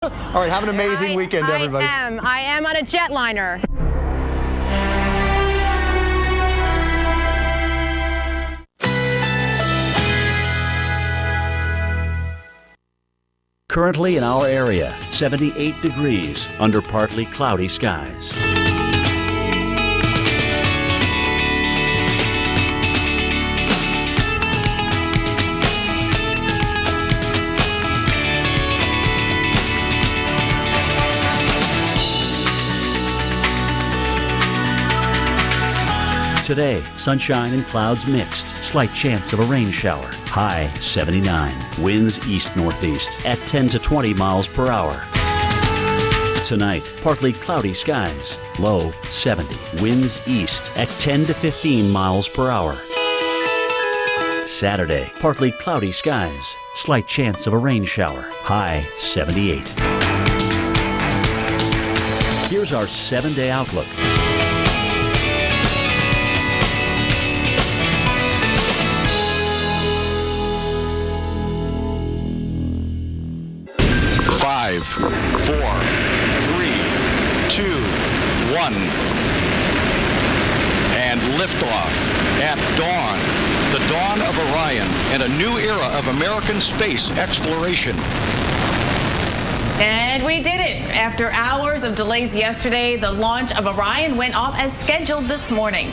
All right, have an amazing weekend, everybody. I am on a jetliner. Currently in our area, 78 degrees under partly cloudy skies. Today, sunshine and clouds mixed. Slight chance of a rain shower. High 79. Winds east-northeast at 10 to 20 miles per hour. Tonight, partly cloudy skies. Low 70. Winds east at 10 to 15 miles per hour. Saturday, partly cloudy skies. Slight chance of a rain shower. High 78. Here's our 7-day outlook. Five, 4, 3, 2, 1, and liftoff at dawn, the dawn of Orion, and a new era of American space exploration. And we did it. After hours of delays yesterday, the launch of Orion went off as scheduled this morning.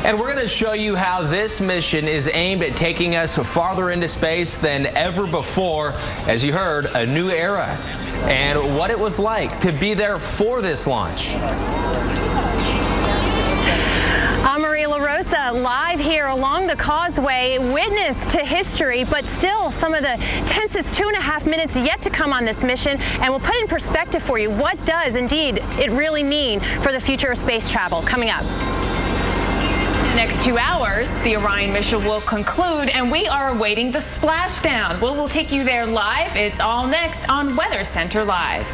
And we're going to show you how this mission is aimed at taking us farther into space than ever before. As you heard, a new era, and what it was like to be there for this launch. I'm Maria LaRosa, live here along the causeway, witness to history, but still some of the tensest 2.5 minutes yet to come on this mission. And we'll put it in perspective for you. What does indeed it really mean for the future of space travel? Coming up. Next 2 hours, the Orion mission will conclude, and we are awaiting the splashdown. We'll take you there live. It's all next on Weather Center Live.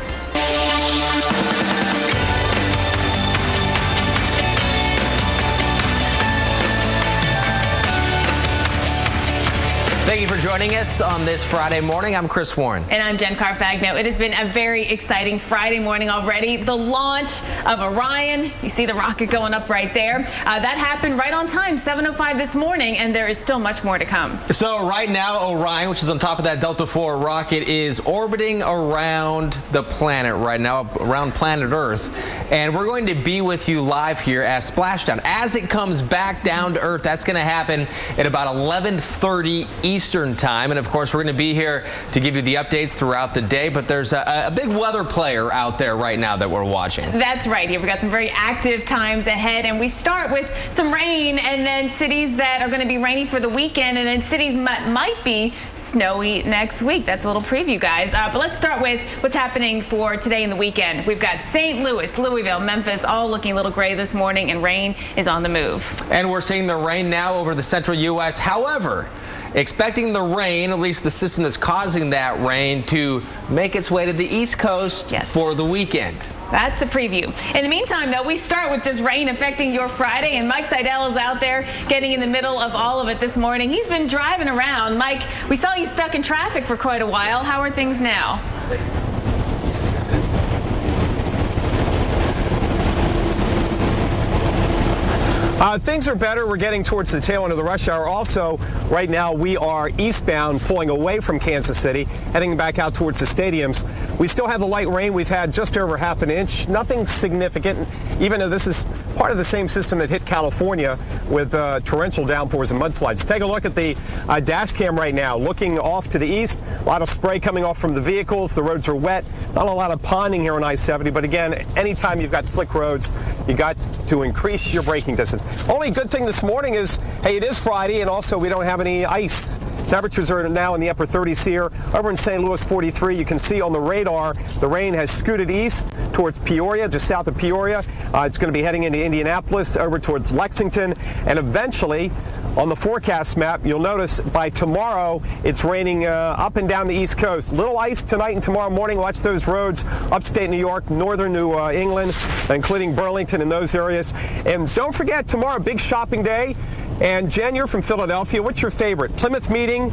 Thank you for joining us on this Friday morning. I'm Chris Warren. And I'm Jen Carfagno. It has been a very exciting Friday morning already. The launch of Orion. You see the rocket going up right there. That happened right on time, 7:05 this morning, and there is still much more to come. So right now, Orion, which is on top of that Delta IV rocket, is orbiting around the planet right now, around planet Earth. And we're going to be with you live here at Splashdown. As it comes back down to Earth, that's going to happen at about 11:30 Eastern time. And of course, we're going to be here to give you the updates throughout the day. But there's a big weather player out there right now that we're watching. That's right. Here we got some very active times ahead. And we start with some rain, and then cities that are going to be rainy for the weekend, and then cities might be snowy next week. That's a little preview, guys. But let's start with what's happening for today and the weekend. We've got St. Louis, Louisville, Memphis, all looking a little gray this morning, and rain is on the move. And we're seeing the rain now over the central U.S. However, expecting the rain, at least the system that's causing that rain, to make its way to the East Coast for the weekend. That's a preview. In the meantime, though, we start with this rain affecting your Friday, and Mike Seidel is out there getting in the middle of all of it this morning. He's been driving around. Mike, we saw you stuck in traffic for quite a while. How are things now? Things are better. We're getting towards the tail end of the rush hour. Also, right now we are eastbound, pulling away from Kansas City, heading back out towards the stadiums. We still have the light rain. We've had just over ½ an inch. Nothing significant, even though this is part of the same system that hit California with torrential downpours and mudslides. Take a look at the dash cam right now, looking off to the east. A lot of spray coming off from the vehicles. The roads are wet. Not a lot of ponding here on I-70, but again, anytime you've got slick roads, you got to increase your braking distance. Only good thing this morning is, hey, it is Friday, and also we don't have any ice. Temperatures are now in the upper 30s here. Over in St. Louis, 43. You can see on the radar, the rain has scooted east towards Peoria, just south of Peoria. It's going to be heading into Indianapolis, over towards Lexington, and eventually, on the forecast map, you'll notice by tomorrow, it's raining up and down the East Coast. Little ice tonight and tomorrow morning. Watch those roads, upstate New York, northern New England, including Burlington and those areas. And don't forget, tomorrow, big shopping day. And Jen, you're from Philadelphia. What's your favorite? Plymouth Meeting,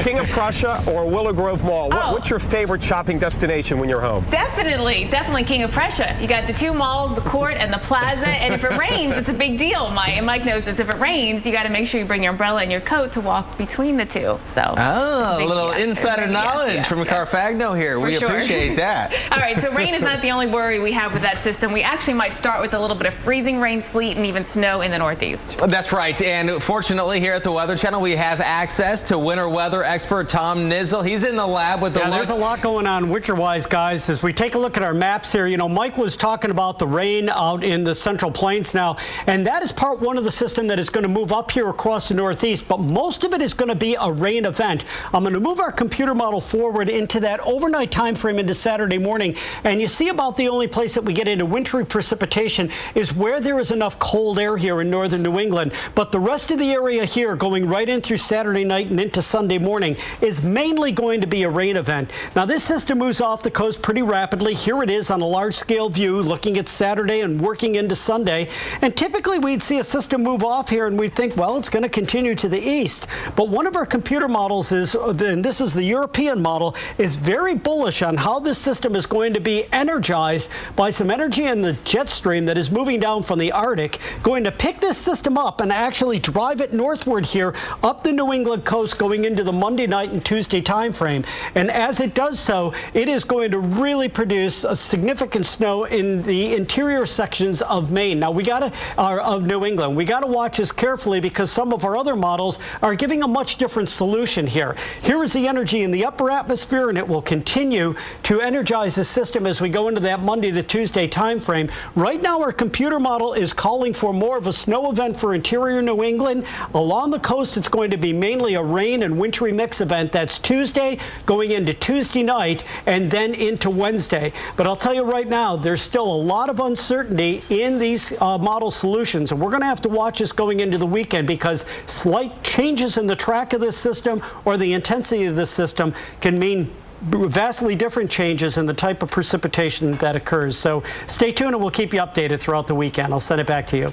King of Prussia, or Willow Grove Mall? What's your favorite shopping destination when you're home? Definitely King of Prussia. You got the two malls, the court and the plaza, and if it rains, it's a big deal. Mike knows this. If it rains, you got to make sure you bring your umbrella and your coat to walk between the two. So a little insider knowledge from Carfagno here. We appreciate that. All right, so rain is not the only worry we have with that system. We actually might start with a little bit of freezing rain, sleet, and even snow in the Northeast. That's right. And fortunately, here at the Weather Channel, we have access to winter weather expert Tom Nizzle. He's in the lab with the look. There's a lot going on winter-wise, guys. As we take a look at our maps here, you know, Mike was talking about the rain out in the Central Plains now, and that is part one of the system that is going to move up here across the Northeast, but most of it is going to be a rain event. I'm going to move our computer model forward into that overnight time frame into Saturday morning, and you see about the only place that we get into wintry precipitation is where there is enough cold air here in northern New England. But the rest of the area here going right in through Saturday night and into Sunday morning is mainly going to be a rain event. Now, this system moves off the coast pretty rapidly. Here it is on a large-scale view looking at Saturday and working into Sunday. And typically we'd see a system move off here and we'd think, well, it's going to continue to the east. But one of our computer models is, and this is the European model, is very bullish on how this system is going to be energized by some energy in the jet stream that is moving down from the Arctic, going to pick this system up and actually drive it northward here up the New England coast going into the Monday night and Tuesday time frame. And as it does so, it is going to really produce a significant snow in the interior sections of Maine. Now, of New England. We got to watch this carefully because some of our other models are giving a much different solution here. Here is the energy in the upper atmosphere, and it will continue to energize the system as we go into that Monday to Tuesday time frame. Right now, our computer model is calling for more of a snow event for interior New England. Along the coast, it's going to be mainly a rain and wintry mix event. That's Tuesday, going into Tuesday night, and then into Wednesday. But I'll tell you right now, there's still a lot of uncertainty in these model solutions, and we're going to have to watch this going into the weekend because slight changes in the track of this system or the intensity of this system can mean vastly different changes in the type of precipitation that occurs. So stay tuned and we'll keep you updated throughout the weekend. I'll send it back to you.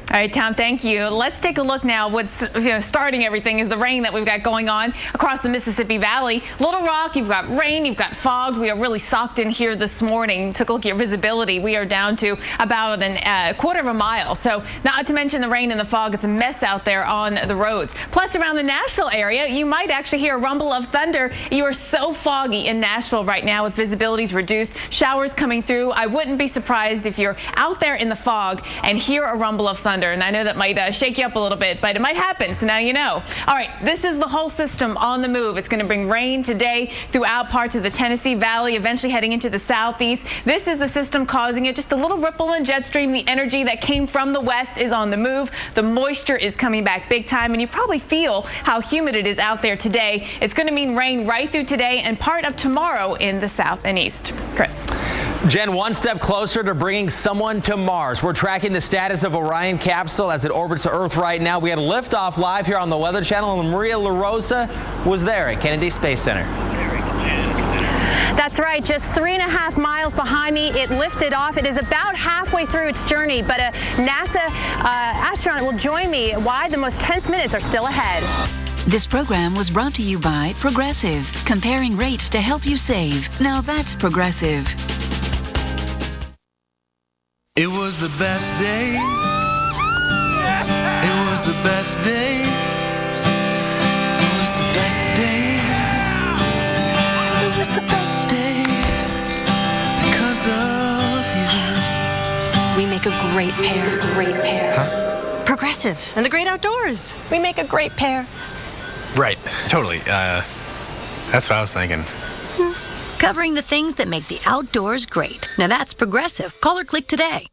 All right, Tom, thank you. Let's take a look now. What's starting everything is the rain that we've got going on across the Mississippi Valley. Little Rock, you've got rain, you've got fog. We are really socked in here this morning. Took a look at your visibility. We are down to about a quarter of a mile. So not to mention the rain and the fog, it's a mess out there on the roads. Plus around the Nashville area, you might actually hear a rumble of thunder. You are so foggy in Nashville right now with visibilities reduced, showers coming through. I wouldn't be surprised if you're out there in the fog and hear a rumble of thunder. And I know that might shake you up a little bit, but it might happen, so now you know. All right, this is the whole system on the move. It's going to bring rain today throughout parts of the Tennessee Valley, eventually heading into the southeast. This is the system causing it. Just a little ripple in jet stream. The energy that came from the west is on the move. The moisture is coming back big time, and you probably feel how humid it is out there today. It's going to mean rain right through today and part of tomorrow in the south and east. Chris. Jen, one step closer to bringing someone to Mars. We're tracking the status of Orion capsule as it orbits the Earth right now. We had liftoff live here on the Weather Channel, and Maria LaRosa was there at Kennedy Space Center. That's right, just 3.5 miles behind me. It lifted off. It is about halfway through its journey, but a NASA astronaut will join me why the most tense minutes are still ahead. This program was brought to you by Progressive, comparing rates to help you save. Now that's Progressive. It was the best day. It was the best day. It was the best day. It was the best day because of you. We make a great pair. Huh? Progressive and the great outdoors. We make a great pair. Right, totally. That's what I was thinking. Covering the things that make the outdoors great. Now that's Progressive. Call or click today.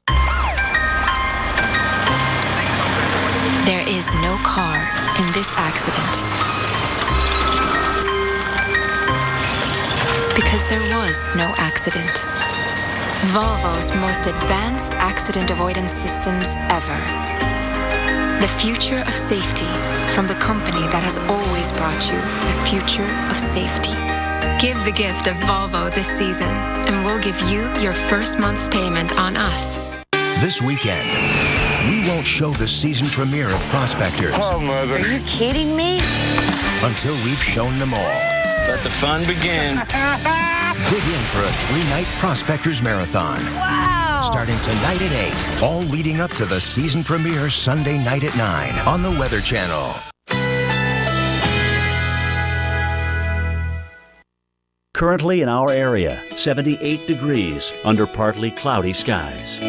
There is no car in this accident. Because there was no accident. Volvo's most advanced accident avoidance systems ever. The future of safety from the company that has always brought you the future of safety. Give the gift of Volvo this season, and we'll give you your first month's payment on us. This weekend, we won't show the season premiere of Prospectors. Oh, Mother. Are you kidding me? Until we've shown them all. Let the fun begin. Dig in for a 3-night Prospectors Marathon. Wow. Starting tonight at 8. All leading up to the season premiere Sunday night at 9 on the Weather Channel. Currently in our area, 78 degrees under partly cloudy skies.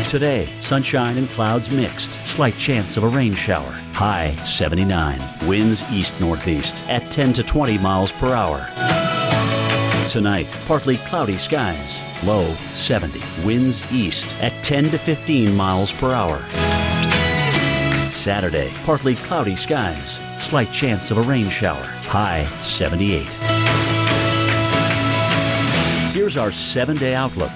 Today, sunshine and clouds mixed. Slight chance of a rain shower. High 79. Winds east-northeast at 10 to 20 miles per hour. Tonight, partly cloudy skies. Low 70. Winds east at 10 to 15 miles per hour. Saturday, partly cloudy skies. Slight chance of a rain shower. High 78. Here's our 7-day outlook.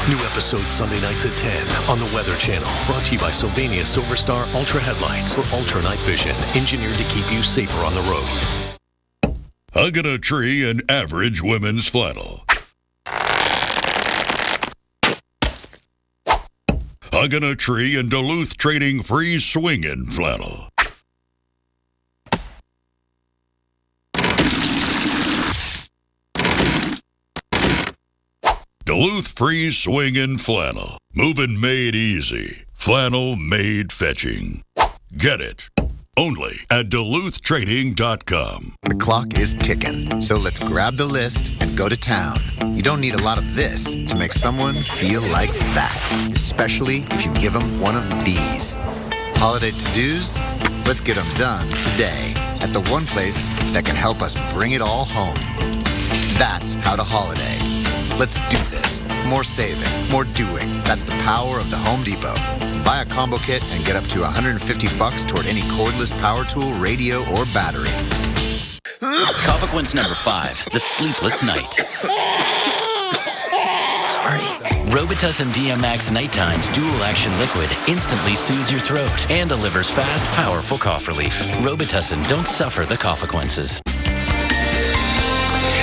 New episodes Sunday nights at 10 on the Weather Channel. Brought to you by Sylvania Silver Star Ultra Headlights for Ultra Night Vision. Engineered to keep you safer on the road. Hugging a tree in average women's flannel. Hugging a tree in Duluth Trading free swinging flannel. Duluth free swinging flannel. Moving made easy. Flannel made fetching. Get it. Only at DuluthTrading.com. The clock is ticking, so let's grab the list and go to town. You don't need a lot of this to make someone feel like that, especially if you give them one of these. Holiday to-dos? Let's get them done today at the one place that can help us bring it all home. That's How to Holiday. Let's do this. More saving, more doing. That's the power of the Home Depot. Buy a combo kit and get up to $150 toward any cordless power tool, radio, or battery. Coffequince number 5, the sleepless night. Sorry. Robitussin DMX Nighttime's dual-action liquid instantly soothes your throat and delivers fast, powerful cough relief. Robitussin, don't suffer the Coffequinces.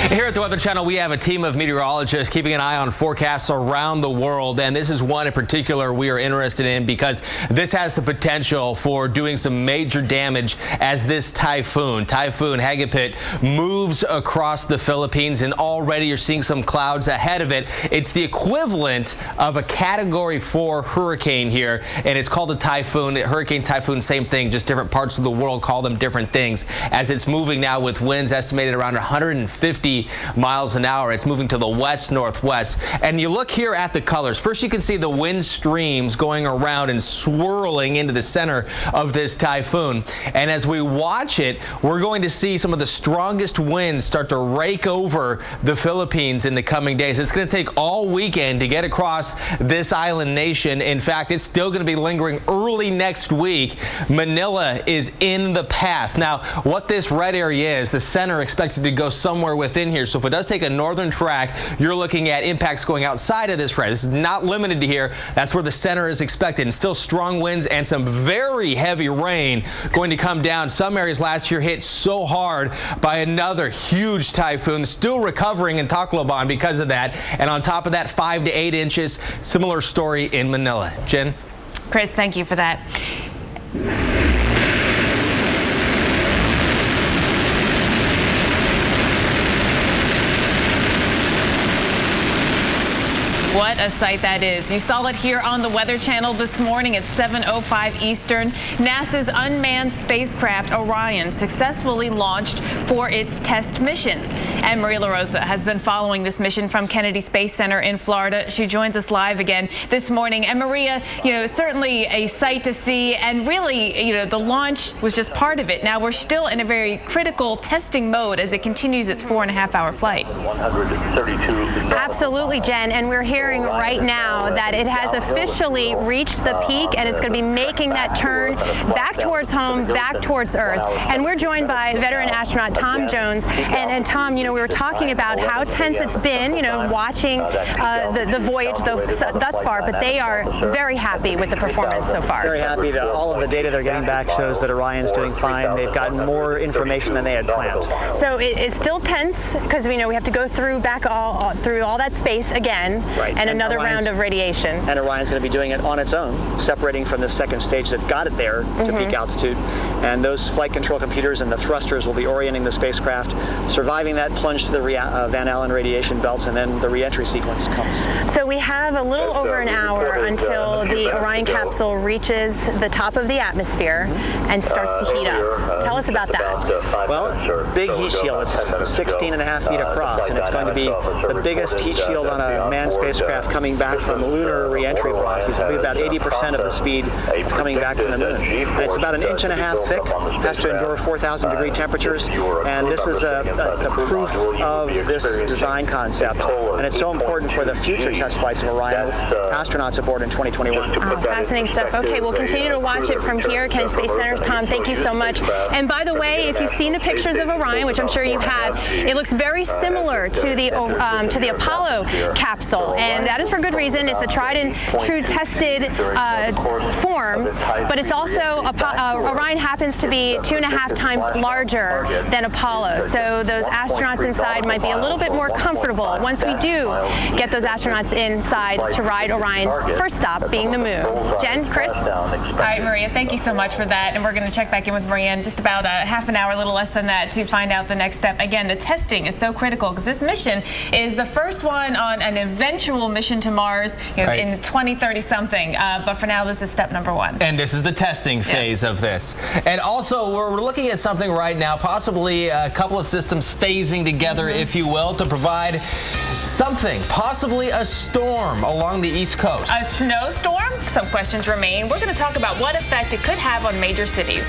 Here at the Weather Channel, we have a team of meteorologists keeping an eye on forecasts around the world, and this is one in particular we are interested in because this has the potential for doing some major damage as this Typhoon Hagupit moves across the Philippines, and already you're seeing some clouds ahead of it. It's the equivalent of a Category 4 hurricane here, and it's called a typhoon. Hurricane, typhoon, same thing, just different parts of the world call them different things as it's moving now with winds estimated around 150 miles an hour. It's moving to the west-northwest. And you look here at the colors. First, you can see the wind streams going around and swirling into the center of this typhoon. And as we watch it, we're going to see some of the strongest winds start to rake over the Philippines in the coming days. It's going to take all weekend to get across this island nation. In fact, it's still going to be lingering early next week. Manila is in the path. Now, what this red area is, the center expected to go somewhere within here. So if it does take a northern track, you're looking at impacts going outside of this red. This is not limited to here. That's where the center is expected. And still strong winds and some very heavy rain going to come down. Some areas last year hit so hard by another huge typhoon. Still recovering in Tacloban because of that. And on top of that, 5 to 8 inches. Similar story in Manila. Jen? Chris, thank you for that. What a sight that is. You saw it here on the Weather Channel this morning at 7:05 Eastern. NASA's unmanned spacecraft Orion successfully launched for its test mission. And Maria LaRosa has been following this mission from Kennedy Space Center in Florida. She joins us live again this morning. And Maria, certainly a sight to see. And really, the launch was just part of it. Now we're still in a very critical testing mode as it continues its 4.5-hour flight. 132. Absolutely, Jen. And we're here sharing right now that it has officially reached the peak and it's going to be making that turn back towards home, back towards Earth. And we're joined by veteran astronaut Tom Jones. And Tom, we were talking about how tense it's been, watching the voyage thus far, but they are very happy with the performance so far. Very happy that all of the data they're getting back shows that Orion's doing fine. They've gotten more information than they had planned. So it's still tense because we have to go through through all that space again, and another round of radiation. And Orion's going to be doing it on its own, separating from the second stage that got it there to peak altitude. And those flight control computers and the thrusters will be orienting the spacecraft, surviving that plunge to the Van Allen radiation belts, and then the re-entry sequence comes. So we have a little over an hour until the Orion capsule reaches the top of the atmosphere and starts to heat up. Tell us about that. Well, big heat shield. It's 16 and a half feet across, and it's going to be the biggest heat shield on a manned spacecraft coming back from lunar re-entry velocities. It'll be about 80% of the speed coming back from the moon. And it's about 1.5 inches thick, has to endure 4,000 degree temperatures, and this is the proof of this design concept. And it's so important for the future test flights of Orion with astronauts aboard in 2021. Oh, fascinating stuff. Okay, we'll continue to watch it from here. Kennedy Space Center. Tom, thank you so much. And by the way, if you've seen the pictures of Orion, which I'm sure you have, it looks very similar to the Apollo capsule, and that is for good reason. It's a tried and true tested form, but it's also Orion happens to be 2.5 times larger than Apollo, so those astronauts inside might be a little bit more comfortable once we do get those astronauts inside to ride Orion. First stop being the moon. Jen, Chris? All right, Maria, thank you so much for that. And we're going to check back in with Maria in just about half an hour, a little less than that, to find out the next step. Again, the testing is so critical because this mission is the first one on an eventual mission to Mars in 2030 something. But for now, this is step number 1. And this is the testing phase of this. And also, we're looking at something right now, possibly a couple of systems phasing together, if you will, to provide something, possibly a storm along the East Coast. A snowstorm? Some questions remain. We're going to talk about what effect it could have on major cities.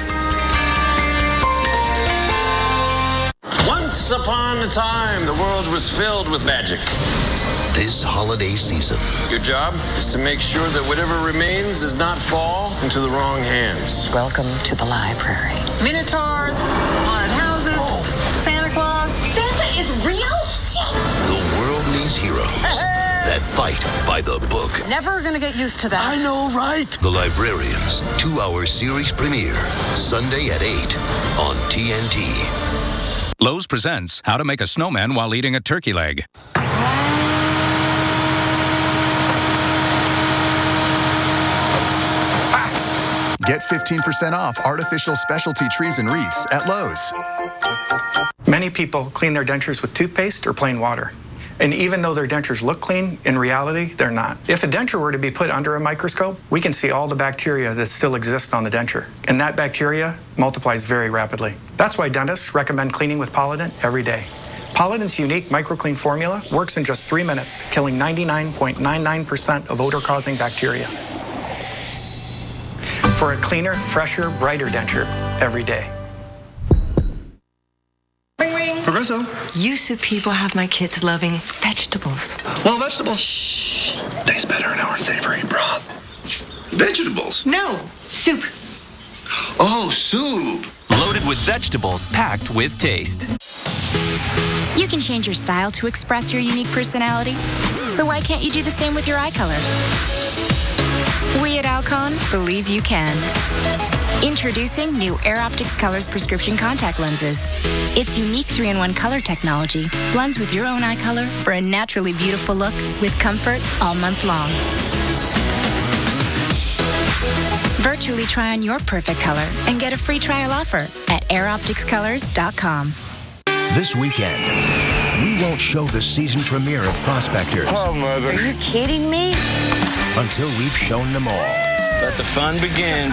Once upon a time, the world was filled with magic. This holiday season, Your job is to make sure that whatever remains does not fall into the wrong hands. Welcome to the library. Minotaurs, haunted houses, Santa Claus. Santa is real? the world needs heroes that fight by the book. Never gonna get used to that. I know, right? The Librarians, 2-hour series premiere, Sunday at 8 on TNT. Lowe's presents How to Make a Snowman While Eating a Turkey Leg. Get 15% off artificial specialty trees and wreaths at Lowe's. Many people clean their dentures with toothpaste or plain water. And even though their dentures look clean, in reality, they're not. If a denture were to be put under a microscope, we can see all the bacteria that still exist on the denture. And that bacteria multiplies very rapidly. That's why dentists recommend cleaning with Polident every day. Polident's unique microclean formula works in just 3 minutes, killing 99.99% of odor-causing bacteria. For a cleaner, fresher, brighter denture every day. Ring, ring. Progresso. You soup people have my kids loving vegetables. Well, vegetables taste better in our savory broth. Vegetables? No, soup. Oh, soup. Loaded with vegetables, packed with taste. You can change your style to express your unique personality. So why can't you do the same with your eye color? We at Alcon believe you can. Introducing new Air Optics Colors prescription contact lenses. Its unique 3-in-1 color technology blends with your own eye color for a naturally beautiful look with comfort all month long. Virtually try on your perfect color and get a free trial offer at airopticscolors.com. This weekend, we won't show the season premiere of Prospectors. Oh, Mother. Are you kidding me? Until we've shown them all. Let the fun begin.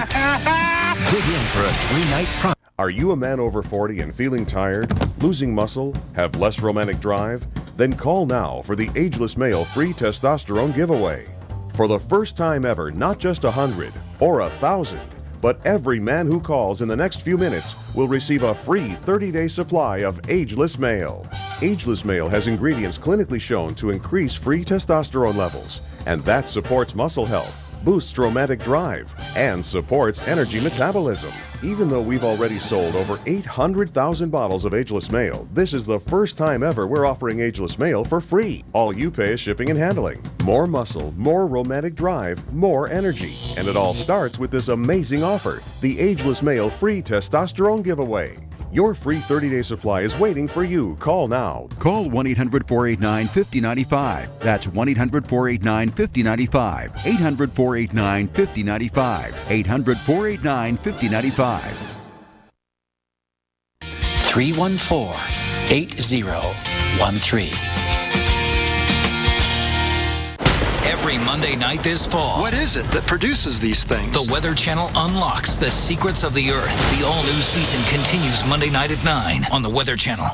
Dig in for a 3-night Are you a man over 40 and feeling tired, losing muscle, have less romantic drive? Then call now for the Ageless Male free testosterone giveaway. For the first time ever, not just 100 or 1,000, But every man who calls in the next few minutes will receive a free 30-day supply of Ageless Male. Ageless Male has ingredients clinically shown to increase free testosterone levels, and that supports muscle health, boosts romantic drive, and supports energy metabolism. Even though we've already sold over 800,000 bottles of Ageless Male, this is the first time ever we're offering Ageless Male for free. All you pay is shipping and handling. More muscle, more romantic drive, more energy. And it all starts with this amazing offer, the Ageless Male free testosterone giveaway. Your free 30-day supply is waiting for you. Call now. Call 1-800-489-5095. That's 1-800-489-5095. 800-489-5095. 800-489-5095. 314-8013. Every Monday night this fall. What is it that produces these things? The Weather Channel unlocks the secrets of the Earth. The all-new season continues Monday night at 9 on the Weather Channel.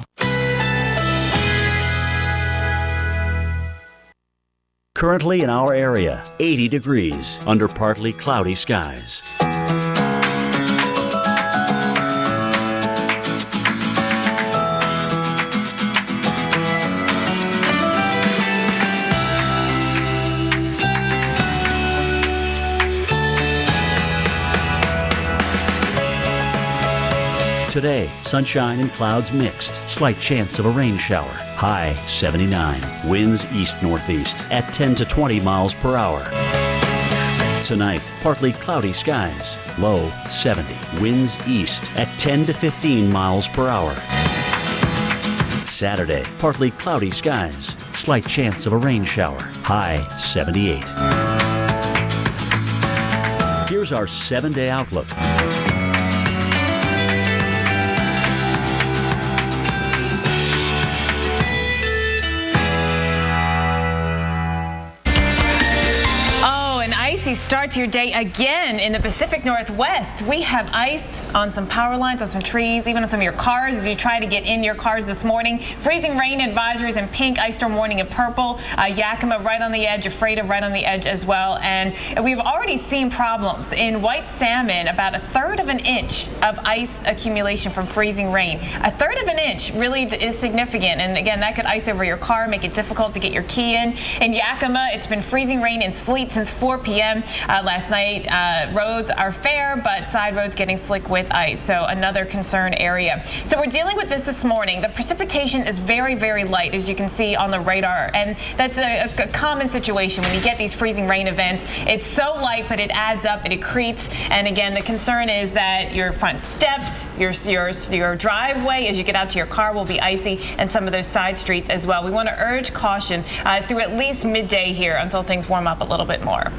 Currently in our area, 80 degrees under partly cloudy skies. Today, sunshine and clouds mixed. Slight chance of a rain shower. High 79. Winds east-northeast at 10 to 20 miles per hour. Tonight, partly cloudy skies. Low 70. Winds east at 10 to 15 miles per hour. Saturday, partly cloudy skies. Slight chance of a rain shower. High 78. Here's our 7-day outlook. Start to your day again in the Pacific Northwest. We have ice on some power lines, on some trees, even on some of your cars as you try to get in your cars this morning. Freezing rain advisories in pink, ice storm warning in purple. Yakima right on the edge, Ephrata right on the edge as well. And we've already seen problems in White Salmon, about 1/3 of an inch of ice accumulation from freezing rain. 1/3 of an inch really is significant. And again, that could ice over your car, make it difficult to get your key in. In Yakima, it's been freezing rain and sleet since 4 p.m. Last night. Roads are fair, but side roads getting slick with ice. So another concern area. So we're dealing with this morning. The precipitation is very, very light, as you can see on the radar. And that's a common situation when you get these freezing rain events. It's so light, but it adds up, it accretes. And again, the concern is that your front steps, your driveway as you get out to your car will be icy, and some of those side streets as well. We want to urge caution through at least midday here until things warm up a little bit more.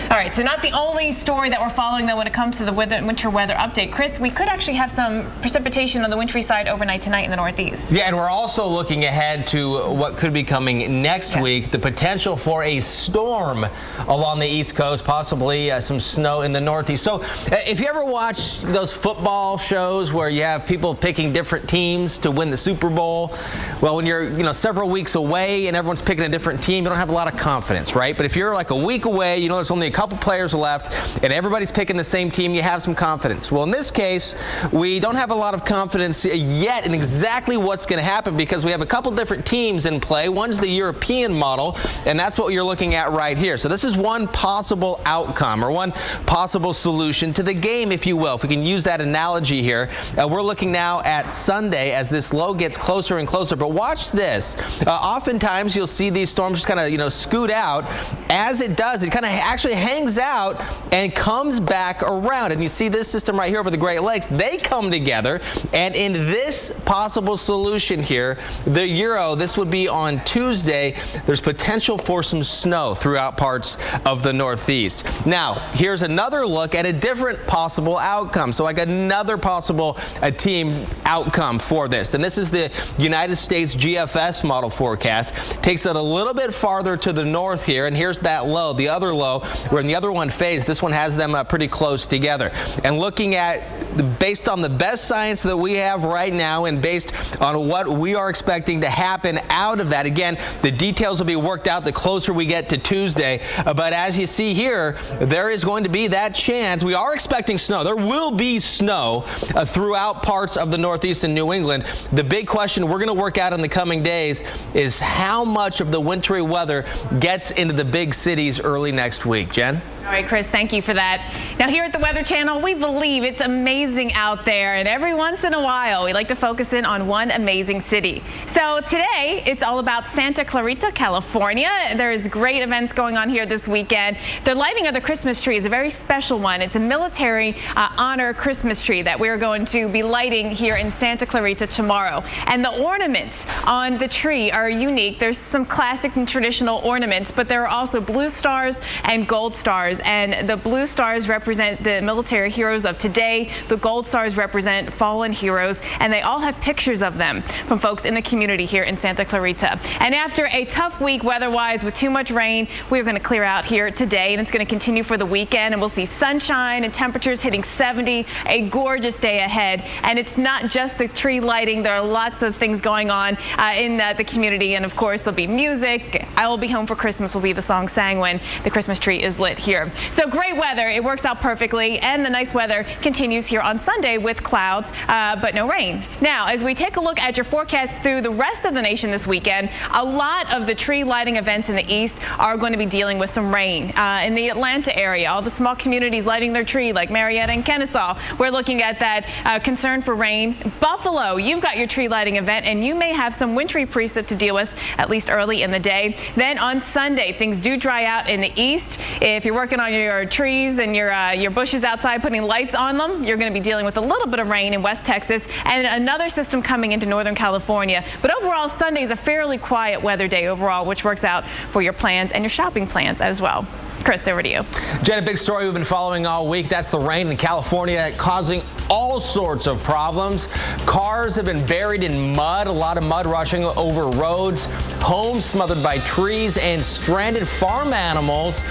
All right, so not the only story that we're following, though, when it comes to the winter weather update. Chris, we could actually have some precipitation on the wintry side overnight tonight in the Northeast. Yeah, and we're also looking ahead to what could be coming next week, the potential for a storm along the East Coast, possibly some snow in the Northeast. So if you ever watch those football shows where you have people picking different teams to win the Super Bowl, well, when you're several weeks away and everyone's picking a different team, you don't have a lot of confidence, right? But if you're like a week away, there's only a couple players left and everybody's picking the same team, you have some confidence. Well, in this case, we don't have a lot of confidence yet in exactly what's going to happen because we have a couple different teams in play. One's the European model, and that's what you're looking at right here. So this is one possible outcome or one possible solution to the game, if you will, if we can use that analogy here. We're looking now at Sunday as this low gets closer and closer. But watch this. Oftentimes you'll see these storms just kind of scoot out. As it does, it kind of actually hangs out and comes back around. And you see this system right here over the Great Lakes. They come together, and in this possible solution here, the Euro, this would be on Tuesday, there's potential for some snow throughout parts of the Northeast. Now, here's another look at a different possible outcome. So like another possible team outcome for this. And this is the United States GFS model forecast. Takes it a little bit farther to the north here, and here's that low, the other low, where in the other one phase, this one has them pretty close together. And looking at based on the best science that we have right now and based on what we are expecting to happen out of that. Again, the details will be worked out the closer we get to Tuesday. But as you see here, there is going to be that chance. We are expecting snow. There will be snow throughout parts of the Northeast and New England. The big question we're going to work out in the coming days is how much of the wintry weather gets into the big cities early next week. Jen? All right, Chris, thank you for that. Now, here at the Weather Channel, we believe it's amazing out there, and every once in a while, we like to focus in on one amazing city. So today, it's all about Santa Clarita, California. There's great events going on here this weekend. The lighting of the Christmas tree is a very special one. It's a military honor Christmas tree that we're going to be lighting here in Santa Clarita tomorrow. And the ornaments on the tree are unique. There's some classic and traditional ornaments, but there are also blue stars and gold stars. And the blue stars represent the military heroes of today. The gold stars represent fallen heroes, and they all have pictures of them from folks in the community here in Santa Clarita. And after a tough week weather-wise with too much rain, we're going to clear out here today, and it's going to continue for the weekend, and we'll see sunshine and temperatures hitting 70, a gorgeous day ahead. And it's not just the tree lighting. There are lots of things going on in the community, and of course there'll be music. I Will Be Home for Christmas will be the song sang when the Christmas tree is lit here. So great weather. It works out perfectly, and the nice weather continues here on Sunday with clouds, but no rain. Now, as we take a look at your forecast through the rest of the nation this weekend, a lot of the tree lighting events in the east are going to be dealing with some rain. In the Atlanta area, all the small communities lighting their tree like Marietta and Kennesaw, we're looking at that concern for rain. Buffalo, you've got your tree lighting event, and you may have some wintry precip to deal with, at least early in the day. Then on Sunday, things do dry out in the east. If you're working on your trees and your bushes outside, putting lights on them, you're going to be dealing with a little bit of rain in West Texas and another system coming into Northern California. But overall, Sunday is a fairly quiet weather day overall, which works out for your plans and your shopping plans as well. Chris, over to you. Jen, a big story we've been following all week. That's the rain in California causing all sorts of problems. Cars have been buried in mud, a lot of mud rushing over roads, homes smothered by trees, and stranded farm animals.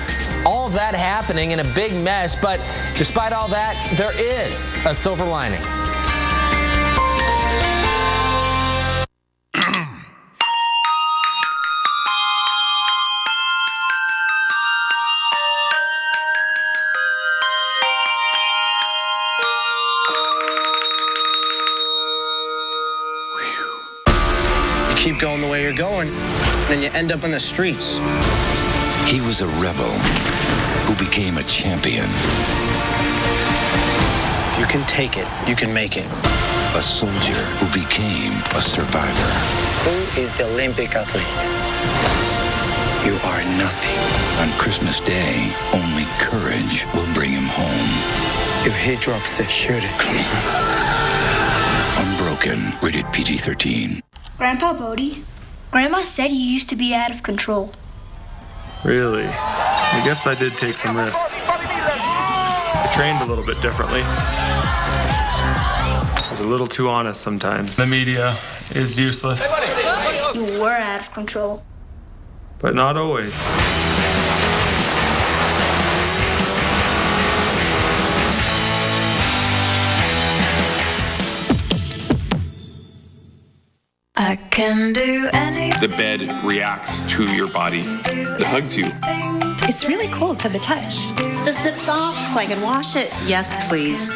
All of that happening in a big mess. But despite all that, there is a silver lining. Keep going the way you're going, then you end up in the streets. He was a rebel who became a champion. If you can take it, you can make it. A soldier who became a survivor. Who is the Olympic athlete? You are nothing. On Christmas Day, only courage will bring him home. If he drops it, shoot it. Unbroken, rated PG-13. Grandpa Bodie, Grandma said you used to be out of control. Really? I guess I did take some risks. I trained a little bit differently. I was a little too honest sometimes. The media is useless. You were out of control. But not always. I can do anything. The bed reacts to your body. It hugs you. It's really cool to the touch. The zip's off so I can wash it. Yes, please.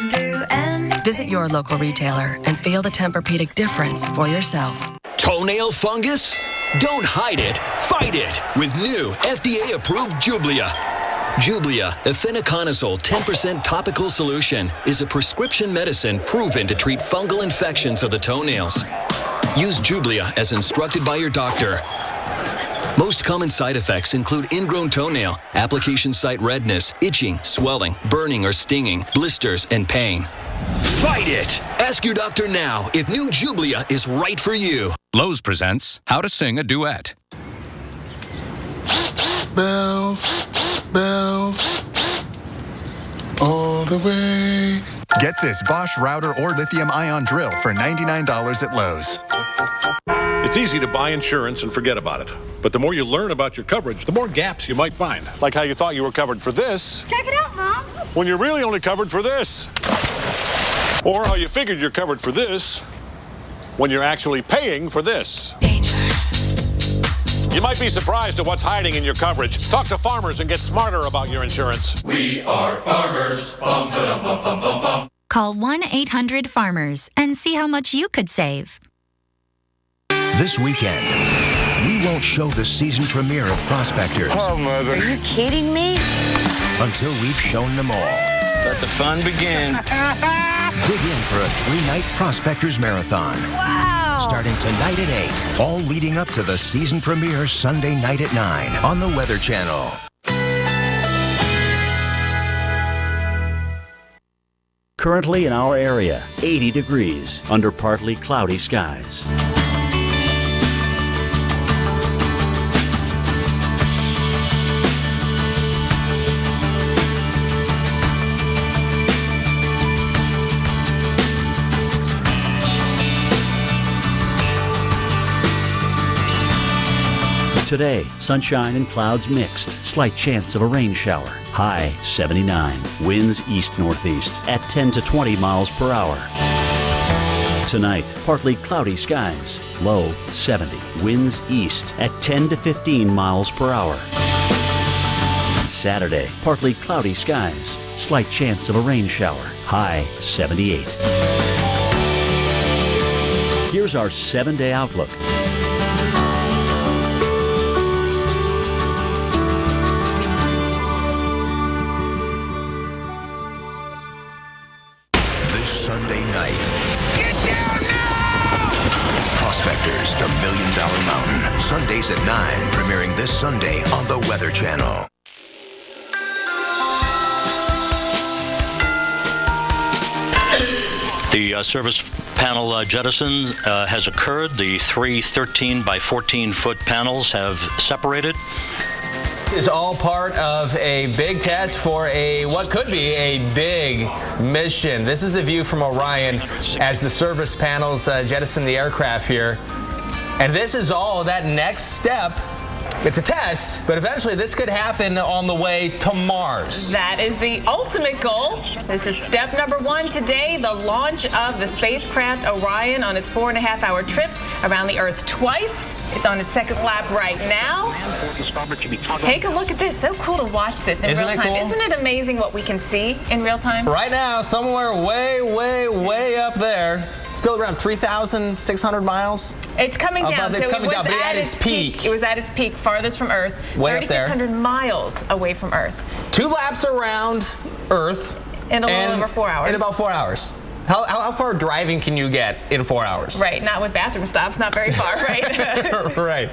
Visit your local retailer and feel the Tempur-Pedic difference for yourself. Toenail fungus? Don't hide it, fight it with new FDA-approved Jublia. Jublia, efinaconazole 10% topical solution, is a prescription medicine proven to treat fungal infections of the toenails. Use Jublia as instructed by your doctor. Most common side effects include ingrown toenail, application site redness, itching, swelling, burning or stinging, blisters, and pain. Fight it! Ask your doctor now if new Jublia is right for you. Lowe's presents How to Sing a Duet. Bells, bells, all the way. Get this Bosch router or lithium-ion drill for $99 at Lowe's. It's easy to buy insurance and forget about it. But the more you learn about your coverage, the more gaps you might find. Like how you thought you were covered for this. Check it out, Mom. When you're really only covered for this. Or how you figured you're covered for this when you're actually paying for this. You might be surprised at what's hiding in your coverage. Talk to Farmers and get smarter about your insurance. We are Farmers. Bum, ba-dum, bum, bum, bum, bum. Call 1-800-FARMERS and see how much you could save. This weekend, we won't show the season premiere of Prospectors. Oh, Mother. Are you kidding me? Until we've shown them all. Let the fun begin. Dig in for a 3-night Prospectors Marathon. Wow! Starting tonight at 8, all leading up to the season premiere Sunday night at 9 on the Weather Channel. Currently in our area, 80 degrees under partly cloudy skies. Today, sunshine and clouds mixed. Slight chance of a rain shower. High 79. Winds east-northeast at 10 to 20 miles per hour. Tonight, partly cloudy skies. Low 70. Winds east at 10 to 15 miles per hour. Saturday, partly cloudy skies. Slight chance of a rain shower. High 78. Here's our 7-day outlook. Sunday night. Get down now! Prospectors, the $1 Million Mountain. Sundays at 9, premiering this Sunday on the Weather Channel. The service panel jettison has occurred. The 3 13 by 14 foot panels have separated. Is all part of a big test for what could be a big mission. This is the view from Orion as the service panels jettison the aircraft here. And this is all that next step. It's a test, but eventually this could happen on the way to Mars. That is the ultimate goal. This is step number 1 today, the launch of the spacecraft Orion on its 4.5-hour trip around the Earth twice. It's on its second lap right now. Take a look at this. So cool to watch this in real time. Cool? Isn't it amazing what we can see in real time? Right now, somewhere way, way, way up there, still around 3,600 miles. It's coming down. It's coming down, but at its peak. It was at its peak, farthest from Earth, way 3,600 miles away from Earth. 2 laps around Earth. In a little over 4 hours. In about 4 hours. How far driving can you get in 4 hours? Right, not with bathroom stops, not very far, right? Right.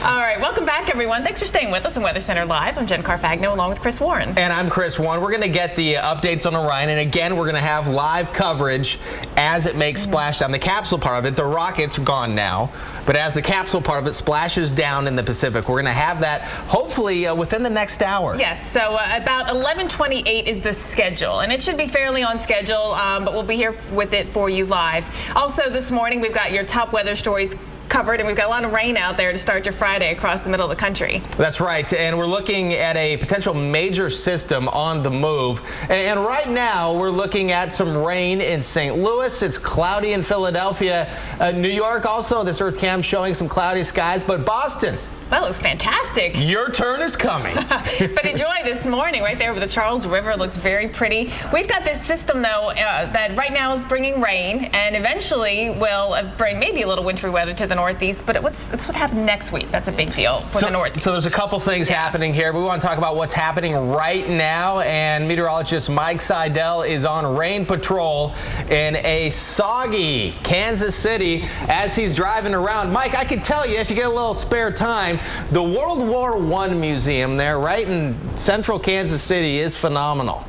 All right, welcome back, everyone. Thanks for staying with us on Weather Center Live. I'm Jen Carfagno along with Chris Warren. And I'm Chris Warren. We're going to get the updates on Orion, and again, we're going to have live coverage as it makes splashdown. The capsule part of it, the rocket's gone now, but as the capsule part of it splashes down in the Pacific, we're going to have that hopefully within the next hour. Yes, so about 11:28 is the schedule, and it should be fairly on schedule, but we'll be here with it for you live. Also this morning we've got your top weather stories covered, and we've got a lot of rain out there to start your Friday across the middle of the country. That's right, and we're looking at a potential major system on the move. And right now we're looking at some rain in St. Louis. It's cloudy in Philadelphia. New York also, this Earth cam showing some cloudy skies, but Boston, that looks fantastic. Your turn is coming. But enjoy this morning right there over the Charles River. It looks very pretty. We've got this system, though, that right now is bringing rain and eventually will bring maybe a little wintry weather to the Northeast. But it's what happened next week. That's a big deal for the Northeast. So there's a couple things happening here. We want to talk about what's happening right now. And meteorologist Mike Seidel is on rain patrol in a soggy Kansas City as he's driving around. Mike, I can tell you, if you get a little spare time, the World War I Museum there right in central Kansas City is phenomenal.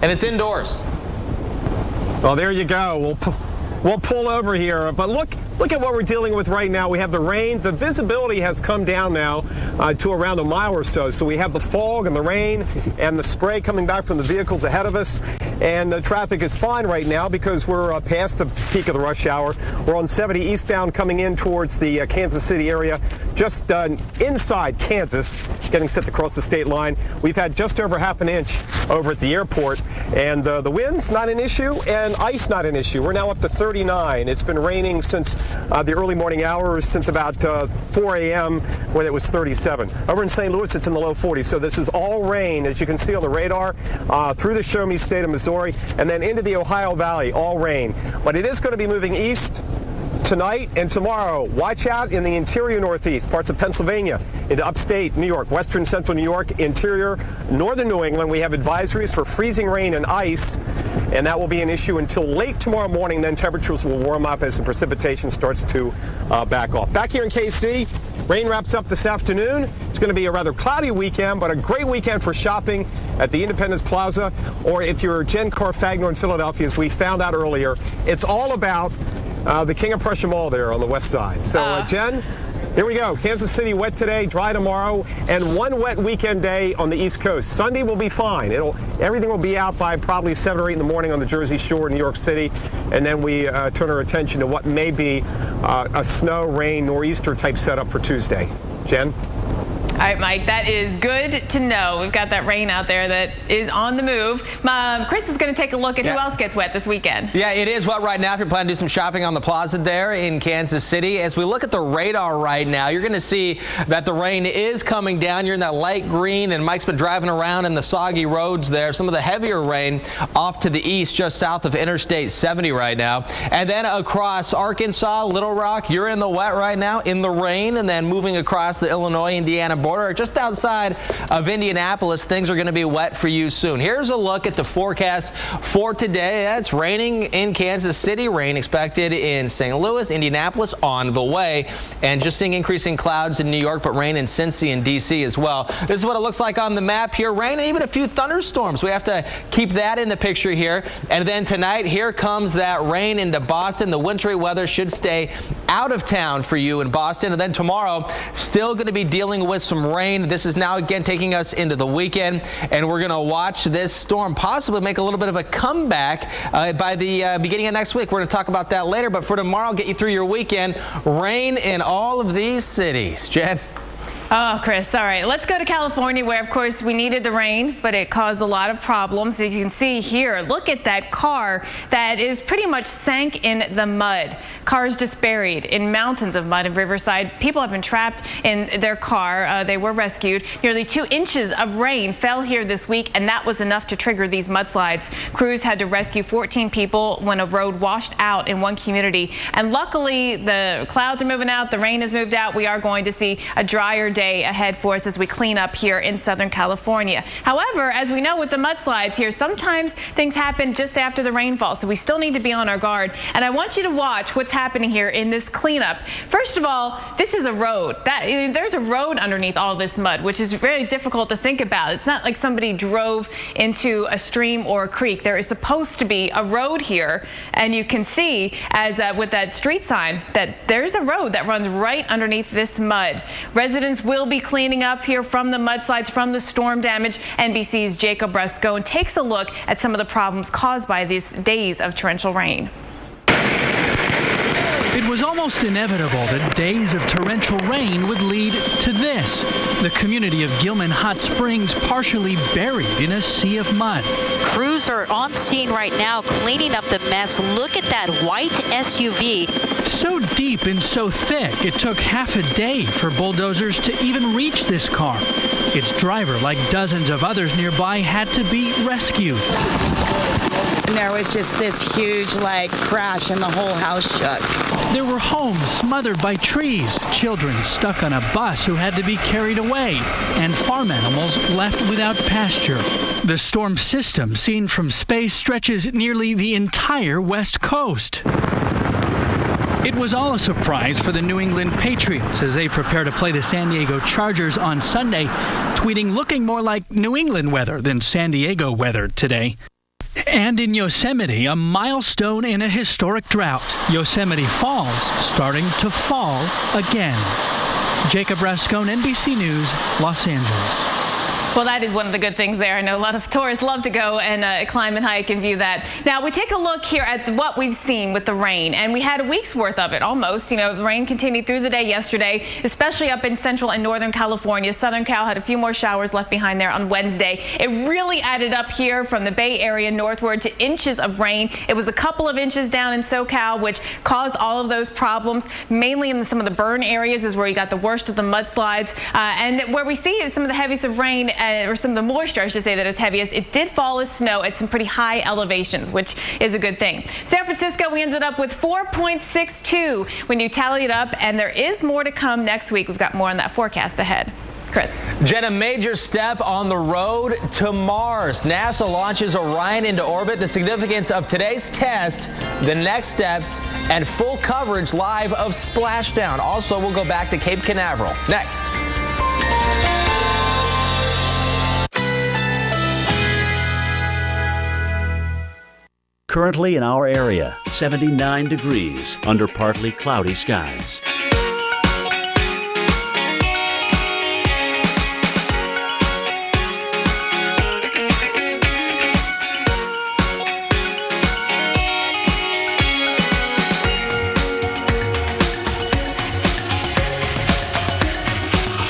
And it's indoors. Well, there you go. We'll pull over here, but look at what we're dealing with right now. We have the rain. The visibility has come down now to around a mile or so. So we have the fog and the rain and the spray coming back from the vehicles ahead of us. And the traffic is fine right now because we're past the peak of the rush hour. We're on 70 eastbound coming in towards the Kansas City area, just inside Kansas, getting set to cross the state line. We've had just over half an inch over at the airport. And the wind's not an issue and ice not an issue. We're now up to 39. It's been raining since the early morning hours, since about 4 a.m. when it was 37. Over in St. Louis, it's in the low 40s. So this is all rain, as you can see on the radar, through the Show Me State of Missouri and then into the Ohio Valley, all rain. But it is going to be moving east tonight and tomorrow. Watch out in the interior Northeast, parts of Pennsylvania, into upstate New York, western central New York, interior northern New England. We have advisories for freezing rain and ice, and that will be an issue until late tomorrow morning. Then temperatures will warm up as the precipitation starts to back off. Back here in KC, rain wraps up this afternoon. It's going to be a rather cloudy weekend, but a great weekend for shopping at the Independence Plaza, or if you're Jen Carfagno in Philadelphia, as we found out earlier, it's all about the King of Prussia Mall there on the west side. So, Jen, here we go. Kansas City wet today, dry tomorrow, and one wet weekend day on the East Coast. Sunday will be fine. Everything will be out by probably 7 or 8 in the morning on the Jersey Shore, New York City, and then we turn our attention to what may be a snow, rain, nor'easter type setup for Tuesday. Jen? All right, Mike, that is good to know. We've got that rain out there that is on the move. Chris is going to take a look at who else gets wet this weekend. Yeah, it is wet right now if you're planning to do some shopping on the plaza there in Kansas City. As we look at the radar right now, you're going to see that the rain is coming down. You're in that light green, and Mike's been driving around in the soggy roads there. Some of the heavier rain off to the east, just south of Interstate 70 right now. And then across Arkansas, Little Rock, you're in the wet right now, in the rain, and then moving across the Illinois-Indiana border, just outside of Indianapolis, things are going to be wet for you soon. Here's a look at the forecast for today. It's raining in Kansas City, rain expected in St. Louis, Indianapolis on the way, and just seeing increasing clouds in New York, but rain in Cincy and D.C. as well. This is what it looks like on the map here. Rain and even a few thunderstorms. We have to keep that in the picture here. And then tonight, here comes that rain into Boston. The wintry weather should stay out of town for you in Boston. And then tomorrow, still going to be dealing with some rain. This is now again taking us into the weekend, and we're going to watch this storm possibly make a little bit of a comeback by the beginning of next week. We're going to talk about that later, but for tomorrow, get you through your weekend. Rain in all of these cities. Jen? Oh, Chris, all right. Let's go to California, where, of course, we needed the rain, but it caused a lot of problems. As you can see here, look at that car that is pretty much sank in the mud. Cars just buried in mountains of mud in Riverside. People have been trapped in their car. They were rescued. Nearly 2 inches of rain fell here this week, and that was enough to trigger these mudslides. Crews had to rescue 14 people when a road washed out in one community. And luckily, the clouds are moving out. The rain has moved out. We are going to see a drier day ahead for us as we clean up here in Southern California. However, as we know with the mudslides here, sometimes things happen just after the rainfall, so we still need to be on our guard. And I want you to watch what's happening here in this cleanup. First of all, this is a road. There's a road underneath all this mud, which is very difficult to think about. It's not like somebody drove into a stream or a creek. There is supposed to be a road here, and you can see, as with that street sign, that there's a road that runs right underneath this mud. Residents will be cleaning up here from the mudslides, from the storm damage. NBC's Jacob Bruscone takes a look at some of the problems caused by these days of torrential rain. It was almost inevitable that days of torrential rain would lead to this. The community of Gilman Hot Springs partially buried in a sea of mud. Crews are on scene right now cleaning up the mess. Look at that white SUV. So deep and so thick, it took half a day for bulldozers to even reach this car. Its driver, like dozens of others nearby, had to be rescued. And there was just this huge, crash and the whole house shook. There were homes smothered by trees, children stuck on a bus who had to be carried away, and farm animals left without pasture. The storm system, seen from space, stretches nearly the entire West Coast. It was all a surprise for the New England Patriots as they prepare to play the San Diego Chargers on Sunday, tweeting looking more like New England weather than San Diego weather today. And in Yosemite, a milestone in a historic drought. Yosemite Falls starting to fall again. Jacob Bruscone, NBC News, Los Angeles. Well, that is one of the good things there. I know a lot of tourists love to go and climb and hike and view that. Now, we take a look here at what we've seen with the rain, and we had a week's worth of it almost. You know, the rain continued through the day yesterday, especially up in central and northern California. Southern Cal had a few more showers left behind there on Wednesday. It really added up here from the Bay Area northward to inches of rain. It was a couple of inches down in SoCal, which caused all of those problems. Mainly in some of the burn areas is where you got the worst of the mudslides, and where we see some of the heaviest of rain, or some of the moisture, I should say, that is heaviest. It did fall as snow at some pretty high elevations, which is a good thing. San Francisco, we ended up with 4.62 when you tally it up, and there is more to come next week. We've got more on that forecast ahead. Chris. Jen, a major step on the road to Mars. NASA launches Orion into orbit. The significance of today's test, the next steps, and full coverage live of Splashdown. Also, we'll go back to Cape Canaveral. Next. Currently in our area, 79 degrees under partly cloudy skies.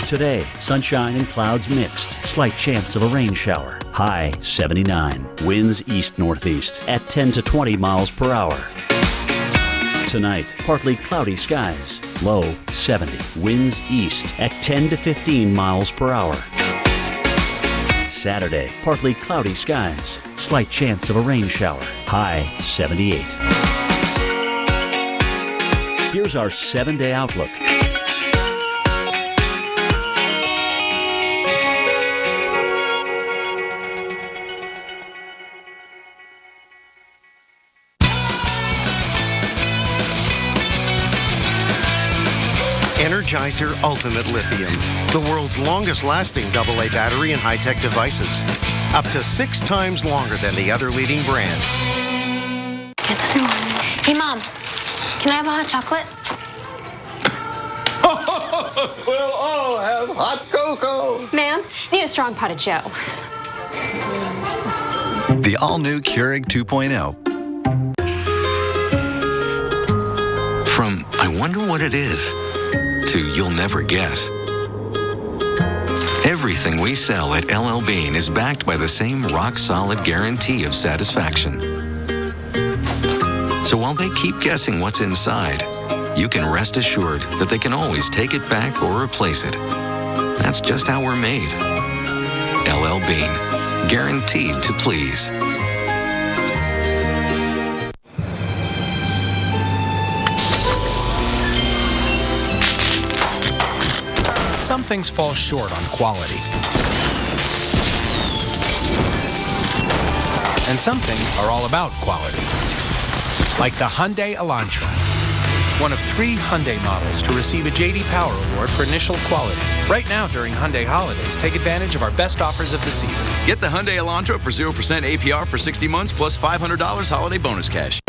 Today, sunshine and clouds mixed. Slight chance of a rain shower. High 79. Winds east-northeast at 10 to 20 miles per hour. Tonight, partly cloudy skies. Low 70. Winds east at 10 to 15 miles per hour. Saturday, partly cloudy skies. Slight chance of a rain shower. High 78. Here's our 7-day outlook. Energizer Ultimate Lithium, the world's longest-lasting AA battery in high-tech devices. Up to 6 times longer than the other leading brand. Hey, Mom, can I have a hot chocolate? We'll all have hot cocoa. Ma'am, need a strong pot of Joe. The all-new Keurig 2.0. From I wonder what it is to you'll never guess. Everything we sell at LL Bean is backed by the same rock-solid guarantee of satisfaction. So while they keep guessing what's inside, you can rest assured that they can always take it back or replace it. That's just how we're made. LL Bean, guaranteed to please. Some things fall short on quality. And some things are all about quality. Like the Hyundai Elantra, one of 3 Hyundai models to receive a J.D. Power Award for initial quality. Right now, during Hyundai holidays, take advantage of our best offers of the season. Get the Hyundai Elantra for 0% APR for 60 months plus $500 holiday bonus cash.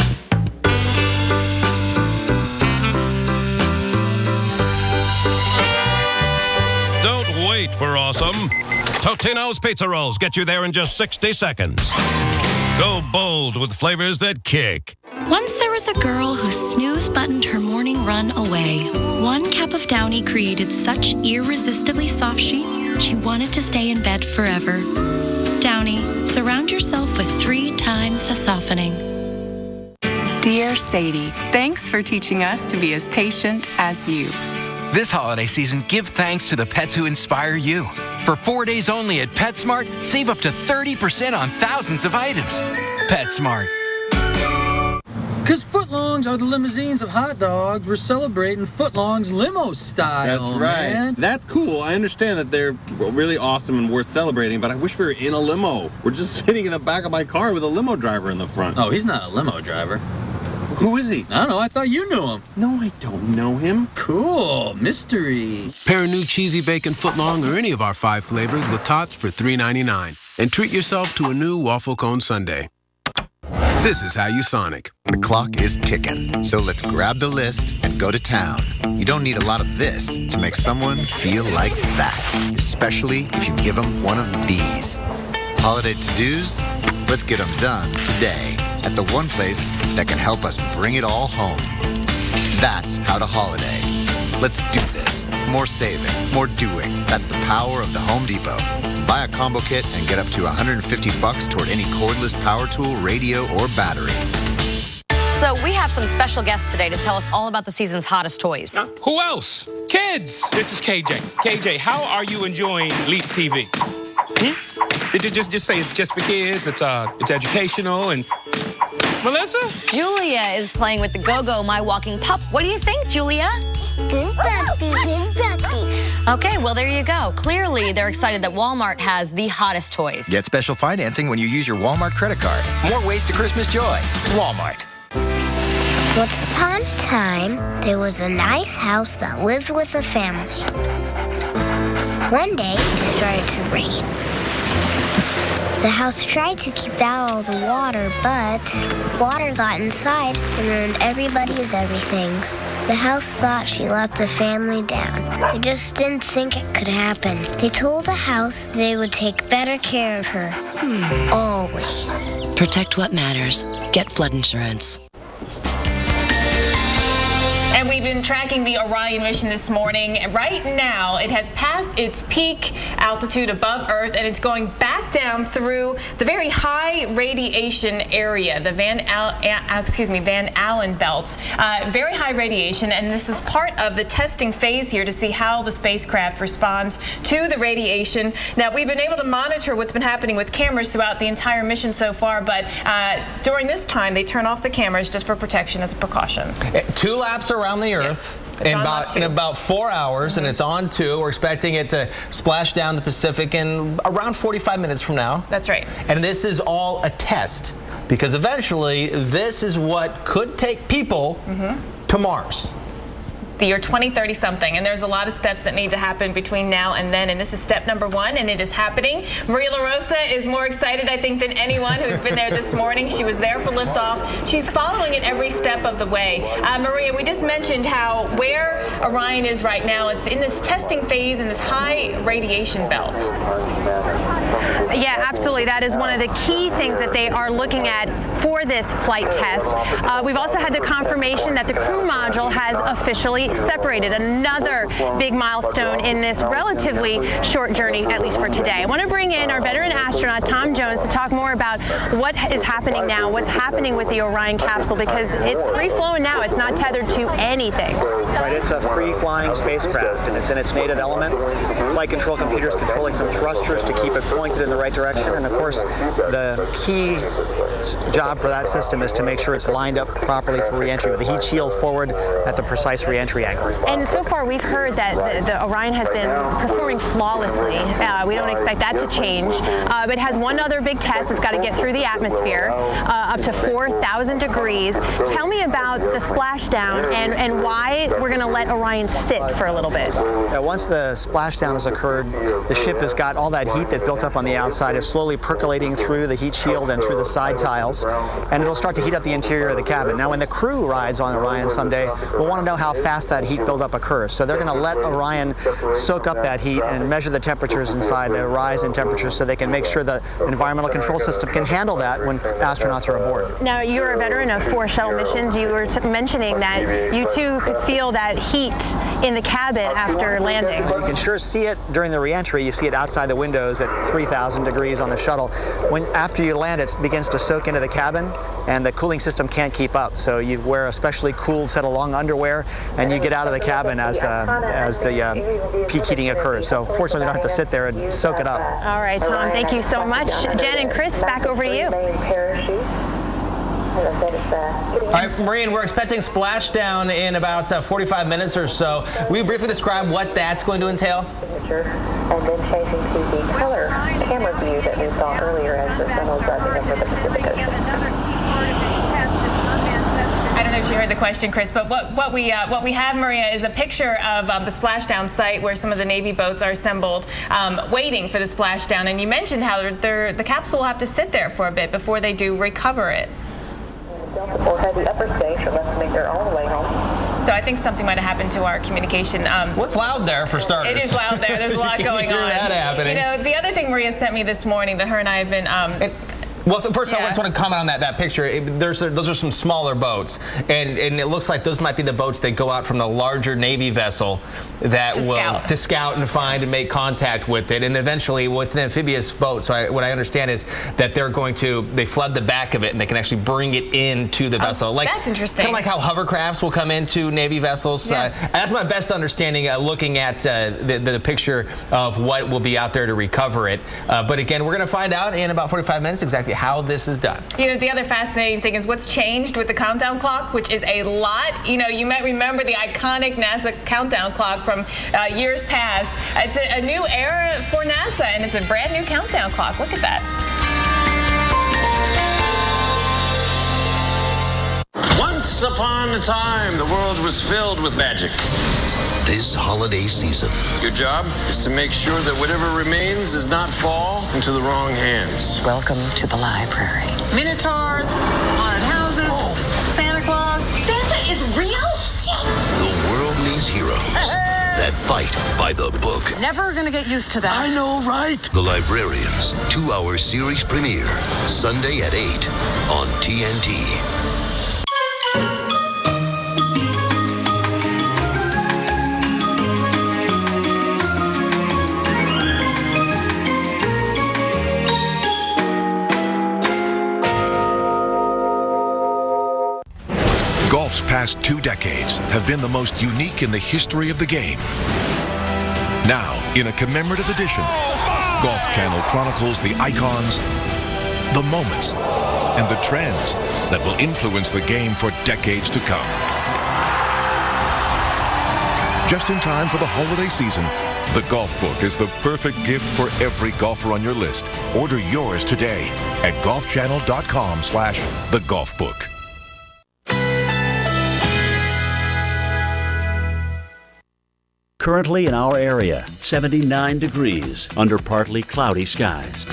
Don't wait for awesome. Totino's Pizza Rolls get you there in just 60 seconds. Go bold with flavors that kick. Once there was a girl whose snooze buttoned her morning run away. One cup of Downy created such irresistibly soft sheets, she wanted to stay in bed forever. Downy, surround yourself with 3 times the softening. Dear Sadie, thanks for teaching us to be as patient as you. This holiday season, give thanks to the pets who inspire you. For 4 days only at PetSmart, save up to 30% on thousands of items. PetSmart. Because footlongs are the limousines of hot dogs, we're celebrating footlongs limo style. That's right. Man. That's cool. I understand that they're really awesome and worth celebrating, but I wish we were in a limo. We're just sitting in the back of my car with a limo driver in the front. Oh, he's not a limo driver. Who is he? I don't know. I thought you knew him. No, I don't know him. Cool. Mystery. Pair a new cheesy bacon footlong or any of our 5 flavors with tots for $3.99. And treat yourself to a new waffle cone sundae. This is how you Sonic. The clock is ticking, so let's grab the list and go to town. You don't need a lot of this to make someone feel like that, especially if you give them one of these. Holiday to-dos? Let's get them done today at the one place that can help us bring it all home. That's How to Holiday. Let's do this. More saving, more doing. That's the power of the Home Depot. Buy a combo kit and get up to $150 toward any cordless power tool, radio, or battery. So we have some special guests today to tell us all about the season's hottest toys. Who else? Kids! This is KJ. KJ, how are you enjoying Leap TV? Did you just say it's just for kids? It's educational and... Melissa? Julia is playing with the Go-Go My Walking Pup. What do you think, Julia? Good puppy, good puppy. Okay, well, there you go. Clearly, they're excited that Walmart has the hottest toys. Get special financing when you use your Walmart credit card. More ways to Christmas joy. Walmart. Once upon a time, there was a nice house that lived with a family. One day, it started to rain. The house tried to keep out all the water, but water got inside and ruined everybody's everythings. The house thought she let the family down. They just didn't think it could happen. They told the house they would take better care of her. Always. Protect what matters. Get flood insurance. And we've been tracking the Orion mission this morning. Right now, it has passed its peak altitude above Earth, and it's going back down through the very high radiation area, the Van Allen belt. Very high radiation, and this is part of the testing phase here to see how the spacecraft responds to the radiation. Now, we've been able to monitor what's been happening with cameras throughout the entire mission so far, but during this time, they turn off the cameras just for protection as a precaution. 2 laps around the Earth in about 4 hours, and it's on 2. We're expecting it to splash down the Pacific in around 45 minutes from now. That's right. And this is all a test, because eventually this is what could take people to Mars. The year 2030 something, and there's a lot of steps that need to happen between now and then, and this is step number 1, and it is happening. Maria LaRosa is more excited, I think, than anyone who's been there this morning. She was there for liftoff. She's following it every step of the way. Maria, we just mentioned how where Orion is right now, it's in this testing phase in this high radiation belt. Yeah, absolutely. That is one of the key things that they are looking at for this flight test. We've also had the confirmation that the crew module has officially separated. Another big milestone in this relatively short journey, at least for today. I want to bring in our veteran astronaut, Tom Jones, to talk more about what is happening now, what's happening with the Orion capsule, because it's free-flowing now. It's not tethered to anything. Right, it's a free-flying spacecraft, and it's in its native element. Flight control computers controlling some thrusters to keep it pointed in the right direction, and of course, the key job for that system is to make sure it's lined up properly for re-entry with the heat shield forward at the precise re-entry angle. And so far, we've heard that the Orion has been performing flawlessly. We don't expect that to change, but it has one other big test. It's got to get through the atmosphere, up to 4,000 degrees. Tell me about the splashdown and why we're going to let Orion sit for a little bit. Once the splashdown has occurred, the ship has got all that heat that built up on the outside is slowly percolating through the heat shield and through the side tiles, and it'll start to heat up the interior of the cabin. Now, when the crew rides on Orion someday, we'll want to know how fast that heat buildup occurs. So they're going to let Orion soak up that heat and measure the temperatures inside, the rise in temperatures, so they can make sure the environmental control system can handle that when astronauts are aboard. Now, you're a veteran of 4 shuttle missions. You were mentioning that you too could feel that heat in the cabin after landing. You can sure see it during the re-entry. You see it outside the windows at 3,000 degrees on the shuttle. After you land, it begins to soak into the cabin, and the cooling system can't keep up. So you wear a specially cooled set of long underwear, and you get out of the cabin as the peak heating occurs. So fortunately, you don't have to sit there and soak it up. All right, Tom, thank you so much. Jen and Chris, back over to you. All right, Maureen, we're expecting splashdown in about 45 minutes or so. Will you briefly describe what that's going to entail? And then changing to the color camera view that we saw earlier as the sun was rising over the Pacific Ocean. I don't know if you heard the question, Chris, but what we have, Maria, is a picture of the splashdown site where some of the Navy boats are assembled, waiting for the splashdown. And you mentioned how the capsule will have to sit there for a bit before they do recover it. Delta 4 had the upper stage for us to make their own way home. So I think something might have happened to our communication. What's loud there for starters? It is loud there. There's a lot going on. That happening. You know, the other thing Maria sent me this morning that her and I have been. Well, first I just want to comment on that picture. Those are some smaller boats, and it looks like those might be the boats that go out from the larger Navy vessel that to scout and find and make contact with it, and eventually, it's an amphibious boat. So what I understand is that they flood the back of it and they can actually bring it into the vessel. Like that's interesting. Kind of like how hovercrafts will come into Navy vessels. Yes. That's my best understanding. Looking at the picture of what will be out there to recover it. But again, we're going to find out in about 45 minutes exactly how this is done. You know, the other fascinating thing is what's changed with the countdown clock, which is a lot. You know, you might remember the iconic NASA countdown clock from years past. It's a new era for NASA, and it's a brand new countdown clock. Look at that. Once upon a time, the world was filled with magic. This holiday season, your job is to make sure that whatever remains does not fall into the wrong hands. Welcome to the library. Minotaurs, haunted houses, Santa Claus. Santa is real? The world needs heroes that fight by the book. Never gonna get used to that. I know, right? The Librarians, 2-hour series premiere, Sunday at 8 on TNT. Golf's past 2 decades have been the most unique in the history of the game. Now, in a commemorative edition, Golf Channel chronicles the icons, the moments, and the trends that will influence the game for decades to come. Just in time for the holiday season, the Golf Book is the perfect gift for every golfer on your list. Order yours today at golfchannel.com/thegolfbook. Currently in our area, 79 degrees under partly cloudy skies.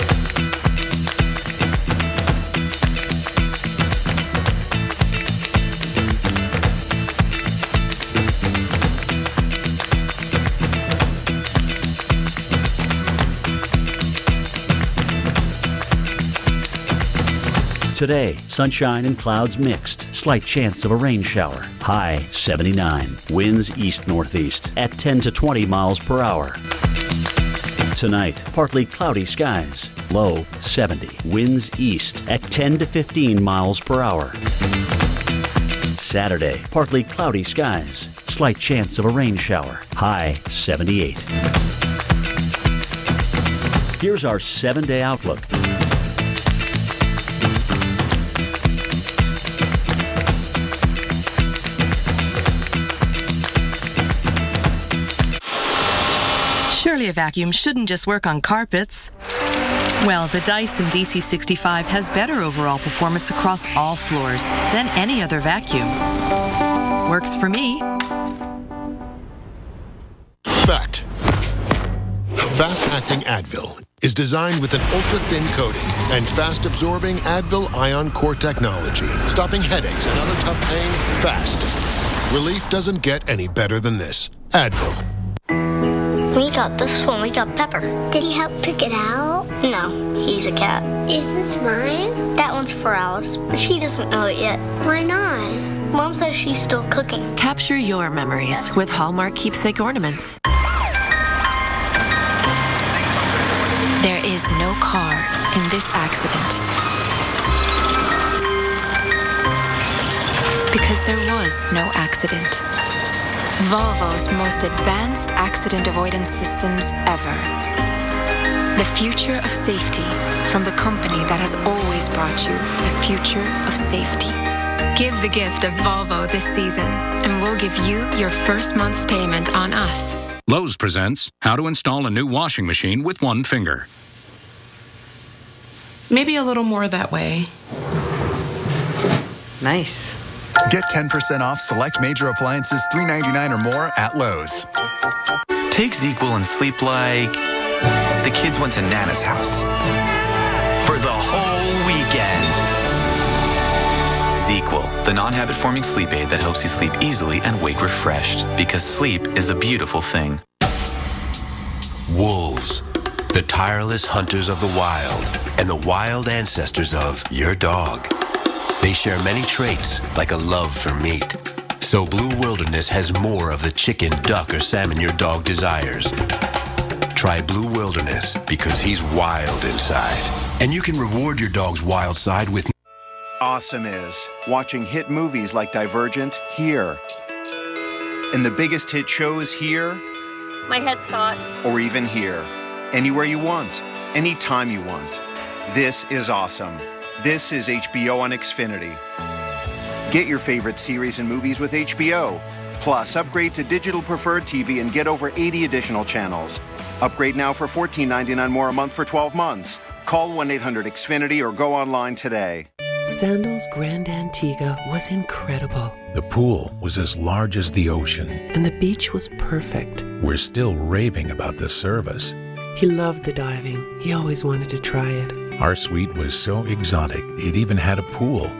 Today, sunshine and clouds mixed. Slight chance of a rain shower. High 79. Winds east-northeast at 10 to 20 miles per hour. Tonight, partly cloudy skies. Low 70. Winds east at 10 to 15 miles per hour. Saturday, partly cloudy skies. Slight chance of a rain shower. High 78. Here's our 7-day outlook. Surely a vacuum shouldn't just work on carpets. Well, the Dyson DC65 has better overall performance across all floors than any other vacuum. Works for me. Fact. Fast-acting Advil is designed with an ultra-thin coating and fast-absorbing Advil Ion Core technology, stopping headaches and other tough pain fast. Relief doesn't get any better than this. Advil. We got this one. We got Pepper. Did he help pick it out? No, he's a cat. Is this mine? That one's for Alice, but she doesn't know it yet. Why not? Mom says she's still cooking. Capture your memories with Hallmark keepsake ornaments. There is no car in this accident. Because there was no accident. Volvo's most advanced accident avoidance systems ever. The future of safety from the company that has always brought you the future of safety. Give the gift of Volvo this season, and we'll give you your first month's payment on us. Lowe's presents how to install a new washing machine with one finger. Maybe a little more that way. Nice. Get 10% off select major appliances $3.99 or more at Lowe's. Take ZzzQuil and sleep like the kids went to Nana's house for the whole weekend. ZzzQuil. the non-habit-forming sleep aid that helps you sleep easily and wake refreshed, because sleep is a beautiful thing. Wolves, the tireless hunters of the wild, and the wild ancestors of your dog. They share many traits, like a love for meat. So Blue Wilderness has more of the chicken, duck, or salmon your dog desires. Try Blue Wilderness, because he's wild inside. And you can reward your dog's wild side with awesome is watching hit movies like Divergent here. And the biggest hit shows here. My head's caught. Or even here. Anywhere you want, anytime you want. This is awesome. This is HBO on Xfinity. Get your favorite series and movies with HBO. Plus, upgrade to digital preferred TV and get over 80 additional channels. Upgrade now for $14.99 more a month for 12 months. Call 1-800-XFINITY or go online today. Sandals Grand Antigua was incredible. The pool was as large as the ocean. And the beach was perfect. We're still raving about the service. He loved the diving. He always wanted to try it. Our suite was so exotic, it even had a pool.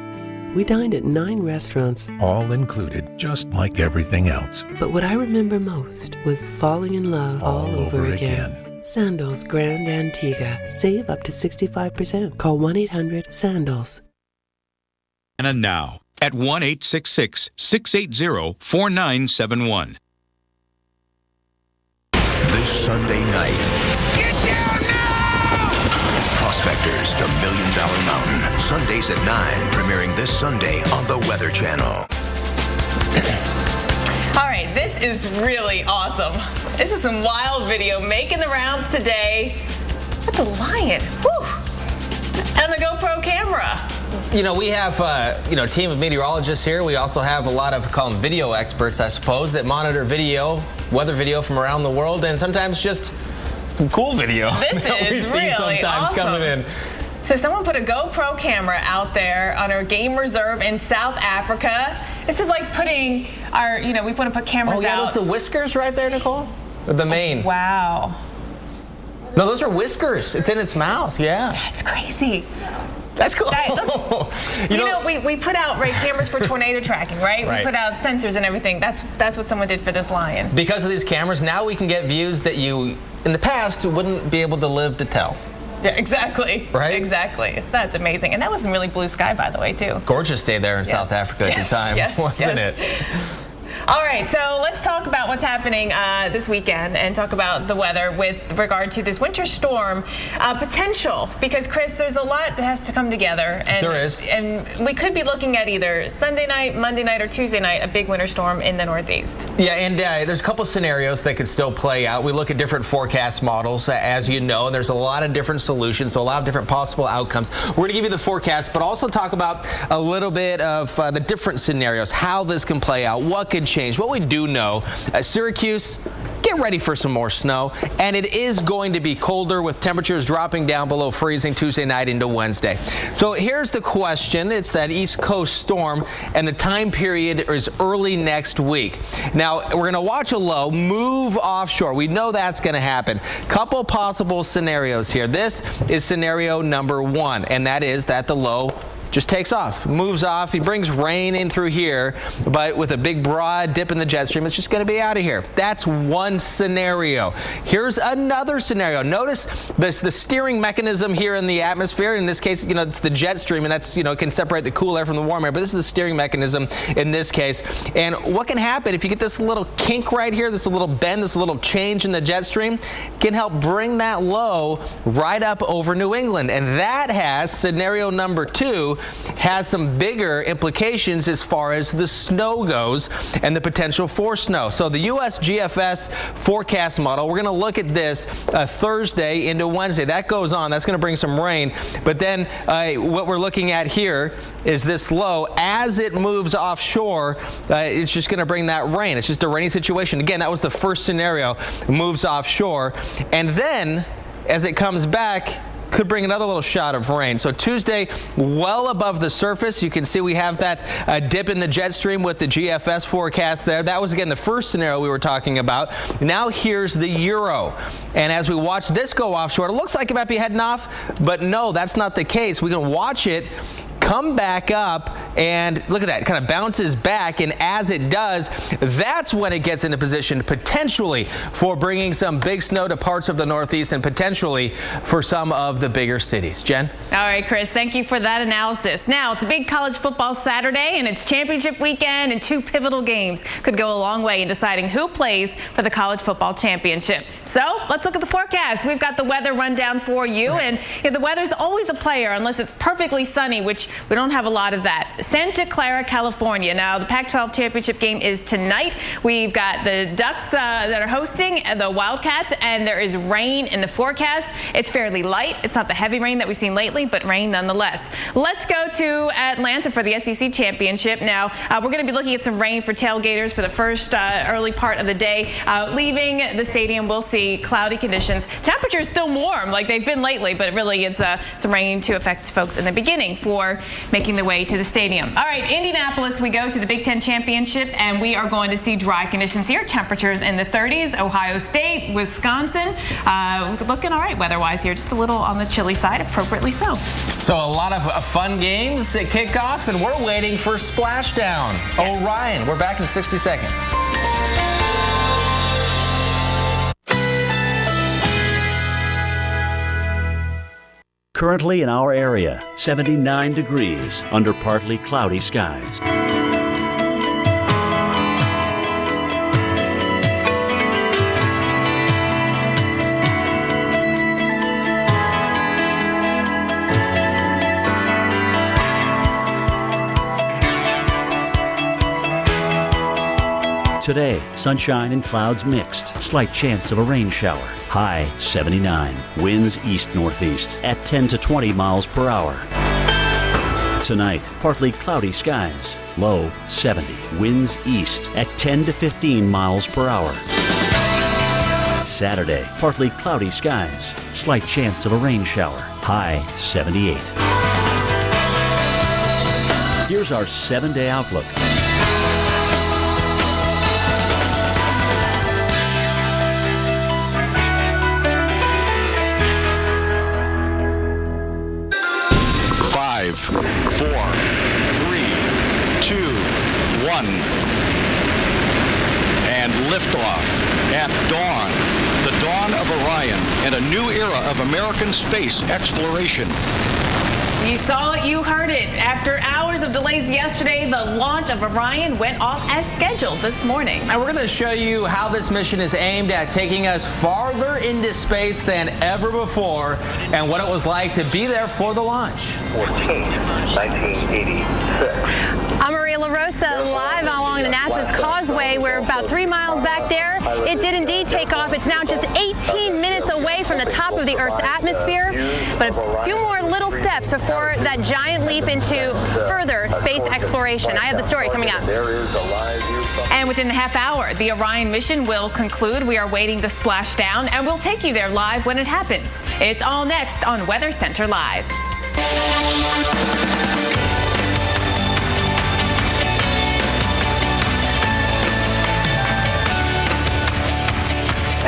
We dined at 9 restaurants. All included, just like everything else. But what I remember most was falling in love all over again. Sandals Grand Antigua. Save up to 65%. Call 1-800-SANDALS. And now at 1-866-680-4971. This Sunday night. Get down now! Prospectors, the $1 Million Mountain. Sundays at 9, premiering this Sunday on the Weather Channel. All right, this is really awesome. This is some wild video making the rounds today. That's a lion. Whew. And a GoPro camera. You know, we have, a team of meteorologists here. We also have a lot of, call them video experts, I suppose, that monitor weather video from around the world, and sometimes just some cool video. This that is we see really sometimes awesome. coming in. So someone put a GoPro camera out there on our game reserve in South Africa. This is like putting our, we want to put cameras out. Oh, yeah, those the whiskers right there, Nicole? The mane. Wow. No, those are whiskers. It's in its mouth, yeah. That's crazy. That's cool. We put out cameras for tornado tracking, right? Right? We put out sensors and everything. That's what someone did for this lion. Because of these cameras, now we can get views that you, in the past, wouldn't be able to live to tell. Yeah, exactly. Right? Exactly. That's amazing. And that was really blue sky, by the way, too. Gorgeous day there in South Africa at the time, wasn't it? All right, so let's talk about what's happening this weekend and talk about the weather with regard to this winter storm potential. Because, Chris, there's a lot that has to come together. And, there is. And we could be looking at either Sunday night, Monday night, or Tuesday night, a big winter storm in the Northeast. Yeah, and there's a couple scenarios that could still play out. We look at different forecast models, as you know, and there's a lot of different solutions, so a lot of different possible outcomes. We're going to give you the forecast, but also talk about a little bit of the different scenarios, how this can play out, what could change. What we do know, Syracuse, get ready for some more snow, and it is going to be colder with temperatures dropping down below freezing Tuesday night into Wednesday. So here's the question. It's that East Coast storm, and the time period is early next week. Now, we're going to watch a low move offshore. We know that's going to happen. Couple possible scenarios here. This is scenario number 1, and that is that the low just takes off, moves off. He brings rain in through here, but with a big broad dip in the jet stream, it's just going to be out of here. That's one scenario. Here's another scenario. Notice the steering mechanism here in the atmosphere. In this case, it's the jet stream, and that's, it can separate the cool air from the warm air, but this is the steering mechanism in this case. And what can happen if you get this little kink right here, this little bend, this little change in the jet stream, can help bring that low right up over New England. And that has scenario number 2, has some bigger implications as far as the snow goes and the potential for snow. So the U.S. GFS forecast model, we're going to look at this Thursday into Wednesday. That goes on. That's going to bring some rain. But then what we're looking at here is this low. As it moves offshore, it's just going to bring that rain. It's just a rainy situation. Again, that was the first scenario. It moves offshore. And then as it comes back, could bring another little shot of rain. So Tuesday, well above the surface. You can see we have that dip in the jet stream with the GFS forecast there. That was, again, the first scenario we were talking about. Now here's the Euro. And as we watch this go offshore, it looks like it might be heading off, but no, that's not the case. We can watch it come back up and look at that, kind of bounces back, and as it does, that's when it gets into position potentially for bringing some big snow to parts of the Northeast and potentially for some of the bigger cities. Jen? All right, Chris, thank you for that analysis. Now, it's a big college football Saturday, and it's championship weekend, and 2 pivotal games could go a long way in deciding who plays for the college football championship. So let's look at the forecast. We've got the weather rundown for you, and the weather's always a player unless it's perfectly sunny, which we don't have a lot of that. Santa Clara, California. Now, the Pac-12 championship game is tonight. We've got the Ducks that are hosting the Wildcats, and there is rain in the forecast. It's fairly light. It's not the heavy rain that we've seen lately, but rain nonetheless. Let's go to Atlanta for the SEC championship. Now, we're going to be looking at some rain for tailgaters for the first early part of the day. Leaving the stadium, we'll see cloudy conditions. Temperatures still warm like they've been lately, but really it's some rain to affect folks in the beginning for making their way to the stadium. All right, Indianapolis, we go to the Big Ten championship, and we are going to see dry conditions here. Temperatures in the 30s. Ohio State, Wisconsin, looking all right weather-wise here. Just a little on the chilly side, appropriately so. So a lot of fun games at kickoff, and we're waiting for Splashdown. Yes. Orion, we're back in 60 seconds. Currently in our area, 79 degrees under partly cloudy skies. Today, sunshine and clouds mixed. Slight chance of a rain shower. High 79. Winds east-northeast at 10 to 20 miles per hour. Tonight, partly cloudy skies. Low 70. Winds east at 10 to 15 miles per hour. Saturday, partly cloudy skies. Slight chance of a rain shower. High 78. Here's our 7-day outlook. Four, three, two, one, and liftoff at dawn. The dawn of Orion and a new era of American space exploration. You saw it, you heard it. After hours of delays yesterday, the launch of Orion went off as scheduled this morning. And we're going to show you how this mission is aimed at taking us farther into space than ever before and what it was like to be there for the launch. 14th, 1986. I'm Maria LaRosa, live along the NASA's Causeway. We're about 3 miles back there. It did indeed take off. It's now just 18 minutes away from the top of the Earth's atmosphere, but a few more little steps before that giant leap into further space exploration. I have the story coming up. And within the half hour, the Orion mission will conclude. We are waiting to splash down, and we'll take you there live when it happens. It's all next on Weather Center Live.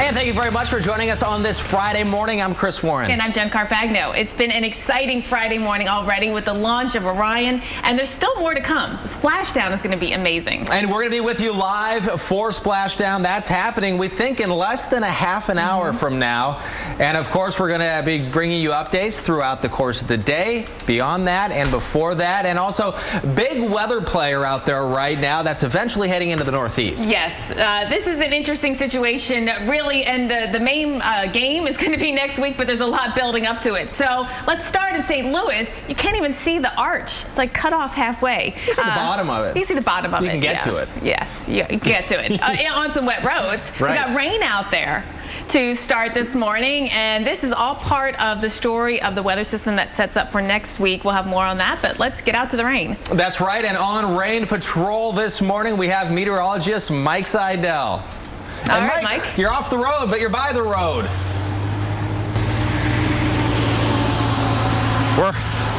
And thank you very much for joining us on this Friday morning. I'm Chris Warren. And I'm Jen Carfagno. It's been an exciting Friday morning already with the launch of Orion, and there's still more to come. Splashdown is going to be amazing. And we're going to be with you live for Splashdown. That's happening, we think, in less than a half an hour from now. And of course, we're going to be bringing you updates throughout the course of the day, beyond that and before that. And also, big weather player out there right now that's eventually heading into the Northeast. Yes, this is an interesting situation, really. And the main game is going to be next week, but there's a lot building up to it. So let's start in St. Louis. You can't even see the arch. It's like cut off halfway. You see the bottom of it. You see the bottom of it. You can get to it. Yes, yeah, you can get to it. On some wet roads. Right. We got rain out there to start this morning, and this is all part of the story of the weather system that sets up for next week. We'll have more on that, but let's get out to the rain. That's right, and on rain patrol this morning, we have meteorologist Mike Seidel. All and right, Mike, Mike, you're off the road, but you're by the road.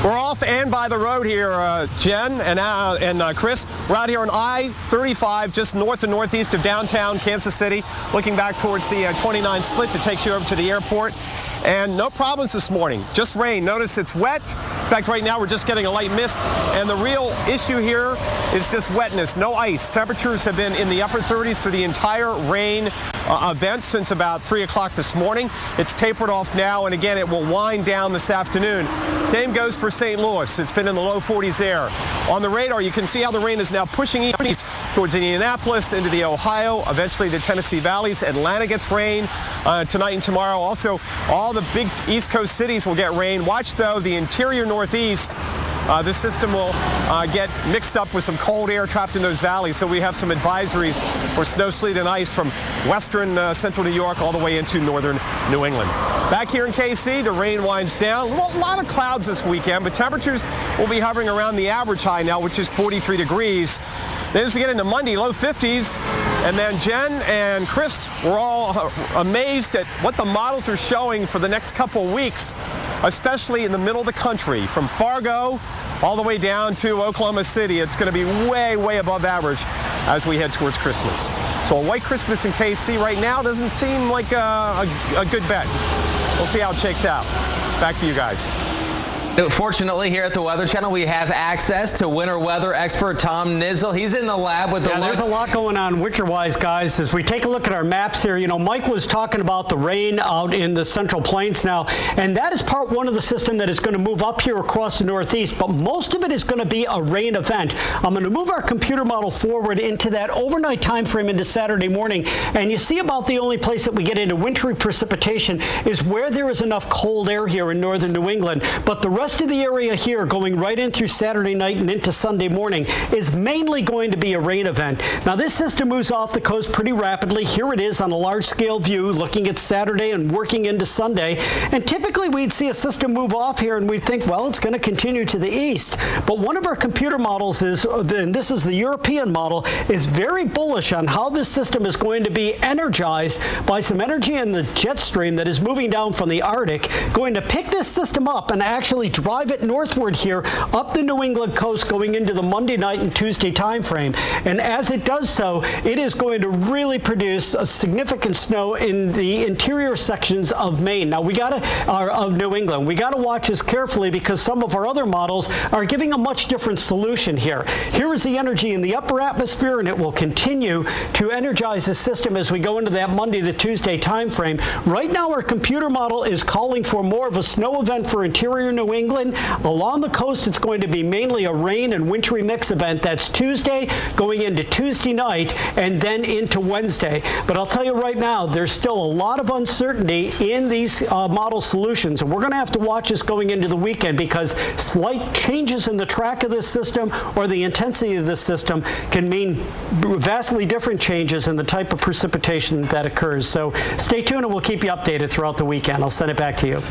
We're off and by the road here, Jen and Chris. We're out here on I-35, just north and northeast of downtown Kansas City, looking back towards the 29 split that takes you over to the airport. and no problems this morning. Just rain. Notice it's wet. In fact, right now we're just getting a light mist, and the real issue here is just wetness, no ice. Temperatures have been in the upper 30s through the entire rain event since about 3 o'clock this morning. It's tapered off now, and again, it will wind down this afternoon. Same goes for St. Louis. It's been in the low 40s there. On the radar, you can see how the rain is now pushing east towards Indianapolis, into the Ohio, eventually the Tennessee valleys. Atlanta gets rain tonight and tomorrow. Also, all the big East Coast cities will get rain. Watch, though, the interior Northeast. This system will get mixed up with some cold air trapped in those valleys, so we have some advisories for snow, sleet, and ice from western central New York all the way into northern New England. Back here in KC, the rain winds down. A lot of clouds this weekend, but temperatures will be hovering around the average high now, which is 43 degrees. Then as we get into Monday, low 50s, and then Jen and Chris were all amazed at what the models are showing for the next couple weeks, especially in the middle of the country, from Fargo all the way down to Oklahoma City. It's going to be way, way above average as we head towards Christmas. So a white Christmas in KC right now doesn't seem like a good bet. We'll see how it shakes out. Back to you guys. Fortunately, here at the Weather Channel, we have access to winter weather expert Tom Nizzle. He's in the lab with the there's a lot going on winter-wise, guys. As we take a look at our maps here, you know, Mike was talking about the rain out in the Central Plains now, and that is part one of the system that is going to move up here across the Northeast, but most of it is going to be a rain event. I'm going to move our computer model forward into that overnight time frame into Saturday morning, and you see about the only place that we get into wintry precipitation is where there is enough cold air here in northern New England, but the rest of the area here going right in through Saturday night and into Sunday morning is mainly going to be a rain event. Now this system moves off the coast pretty rapidly. Here it is on a large scale view looking at Saturday and working into Sunday, and typically we'd see a system move off here and we'd think, well, it's going to continue to the east, but one of our computer models is, and this is the European model, is very bullish on how this system is going to be energized by some energy in the jet stream that is moving down from the Arctic, going to pick this system up and actually drive it northward here up the New England coast going into the Monday night and Tuesday time frame. And as it does so, it is going to really produce a significant snow in the interior sections of Maine. Now of New England. We got to watch this carefully because some of our other models are giving a much different solution here. Here is the energy in the upper atmosphere, and it will continue to energize the system as we go into that Monday to Tuesday time frame. Right now our computer model is calling for more of a snow event for interior New England. Along the coast, it's going to be mainly a rain and wintry mix event. That's Tuesday, going into Tuesday night, and then into Wednesday. But I'll tell you right now, there's still a lot of uncertainty in these model solutions, and we're going to have to watch this going into the weekend because slight changes in the track of this system or the intensity of this system can mean vastly different changes in the type of precipitation that occurs. So stay tuned, and we'll keep you updated throughout the weekend. I'll send it back to you.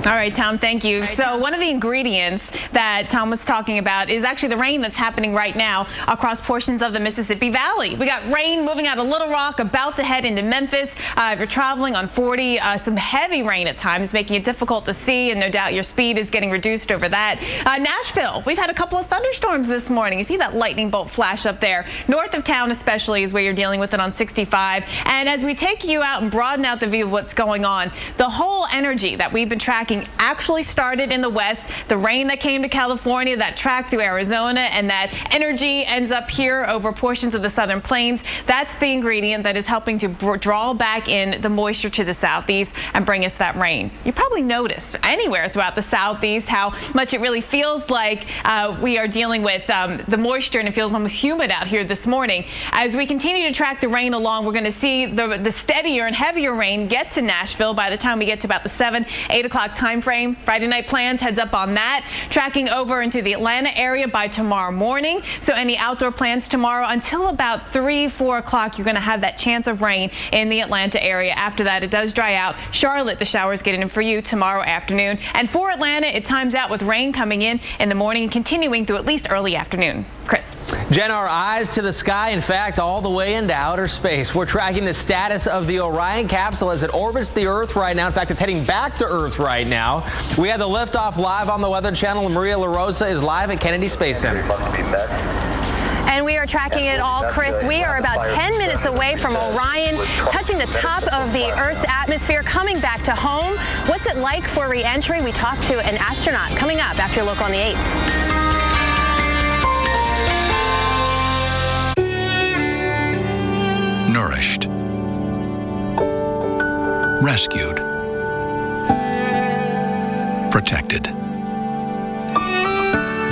All right, Tom, thank you. So one of the ingredients that Tom was talking about is actually the rain that's happening right now across portions of the Mississippi Valley. We got rain moving out of Little Rock, about to head into Memphis. If you're traveling on 40, some heavy rain at times, making it difficult to see, and no doubt your speed is getting reduced over that. Nashville, we've had a couple of thunderstorms this morning. You see that lightning bolt flash up there. North of town especially is where you're dealing with it on 65. And as we take you out and broaden out the view of what's going on, the whole energy that we've been tracking actually started in the west. The rain that came to California, that tracked through Arizona, and that energy ends up here over portions of the southern plains. That's the ingredient that is helping to draw back in the moisture to the southeast and bring us that rain. You probably noticed anywhere throughout the southeast how much it really feels like we are dealing with the moisture, and it feels almost humid out here this morning. As we continue to track the rain along, we're going to see the steadier and heavier rain get to Nashville by the time we get to about the 7, 8 o'clock time frame. Friday night plans heads up on that, tracking over into the Atlanta area by tomorrow morning. So any outdoor plans tomorrow until about 3, 4 o'clock, you're going to have that chance of rain in the Atlanta area. After that, it does dry out. Charlotte, the showers get in for you tomorrow afternoon. And for Atlanta, it times out with rain coming in the morning and continuing through at least early afternoon. Chris. Jen, our eyes to the sky, in fact, all the way into outer space. We're tracking the status of the Orion capsule as it orbits the Earth right now. In fact, it's heading back to Earth right now. We have the liftoff live on the Weather Channel. Maria LaRosa is live at Kennedy Space Center. And we are tracking it all, Chris. We are about 10 minutes away from Orion, touching the top of the Earth's atmosphere, coming back to home. What's it like for re-entry? We talked to an astronaut coming up after your look on the 8s. Nourished, rescued, protected,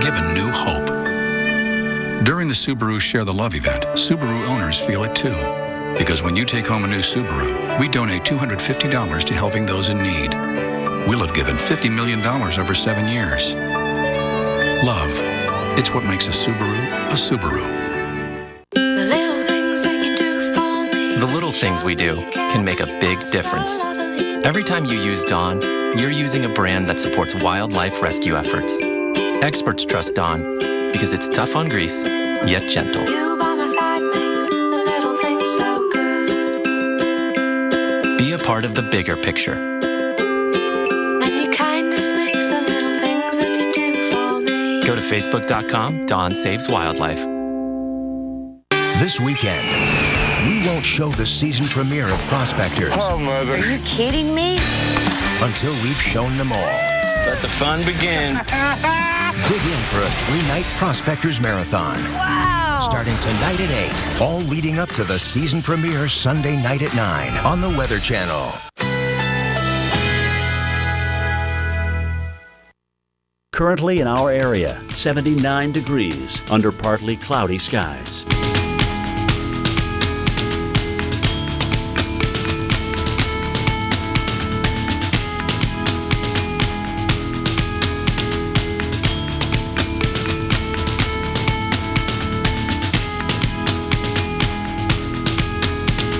given new hope. During the Subaru Share the Love event, Subaru owners feel it too. Because when you take home a new Subaru, we donate $250 to helping those in need. We'll have given $50 million over 7 years. Love, it's what makes a Subaru a Subaru. The little things we do can make a big difference. Every time you use Dawn, you're using a brand that supports wildlife rescue efforts. Experts trust Dawn because it's tough on grease, yet gentle. Be a part of the bigger picture. Go to Facebook.com, Dawn Saves Wildlife. This weekend, we won't show the season premiere of Prospectors. Oh, Mother. Are you kidding me? Until we've shown them all. Let the fun begin. Dig in for a 3-night Prospectors marathon. Wow! Starting tonight at 8. All leading up to the season premiere Sunday night at 9 on the Weather Channel. Currently in our area, 79 degrees under partly cloudy skies.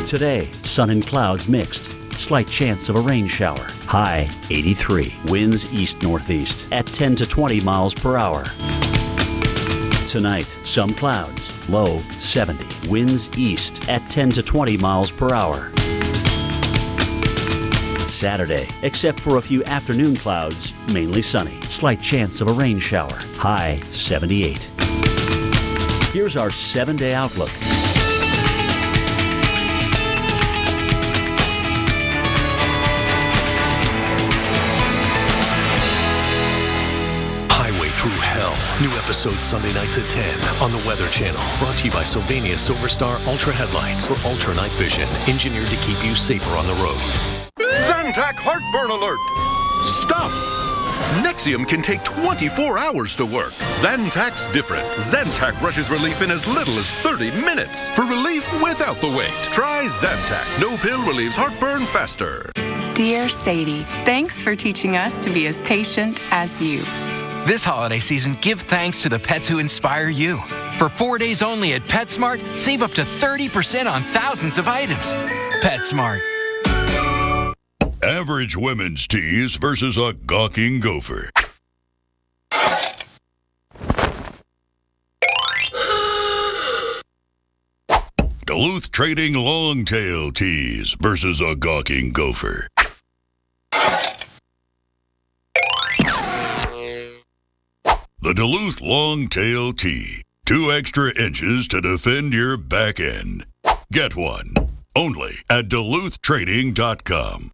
Today, sun and clouds mixed. Slight chance of a rain shower. High 83. Winds east-northeast at 10 to 20 miles per hour. Tonight, some clouds. Low 70. Winds east at 10 to 20 miles per hour. Saturday, except for a few afternoon clouds, mainly sunny. Slight chance of a rain shower. High 78. Here's our 7-day outlook. Through Hell. New episode Sunday nights at 10 on the Weather Channel. Brought to you by Sylvania Silver Star Ultra Headlights for Ultra Night Vision. Engineered to keep you safer on the road. Zantac heartburn alert! Stop! Nexium can take 24 hours to work. Zantac's different. Zantac rushes relief in as little as 30 minutes. For relief without the wait, try Zantac. No pill relieves heartburn faster. Dear Sadie, thanks for teaching us to be as patient as you. This holiday season, give thanks to the pets who inspire you. For 4 days only at PetSmart, save up to 30% on thousands of items. PetSmart. Average women's tees versus a gawking gopher. Duluth Trading Longtail tees versus a gawking gopher. The Duluth Longtail Tee. 2 extra inches to defend your back end. Get one. Only at DuluthTrading.com.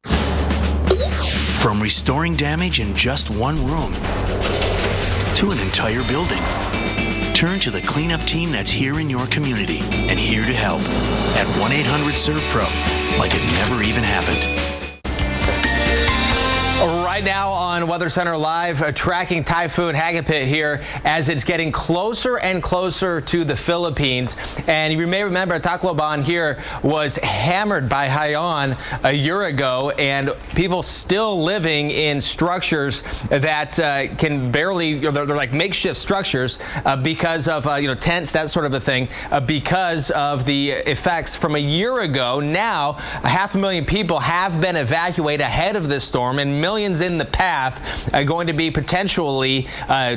From restoring damage in just one room to an entire building. Turn to the cleanup team that's here in your community and here to help at 1-800-SERVE-PRO, like it never even happened. Right now on Weather Center Live, tracking Typhoon Hagapit here as it's getting closer and closer to the Philippines. And you may remember Tacloban here was hammered by Haiyan a year ago, and people still living in structures that can barely, they're like makeshift structures because of tents, that sort of a thing, because of the effects from a year ago. Now, 500,000 people have been evacuated ahead of this storm, and millions in the path are going to be potentially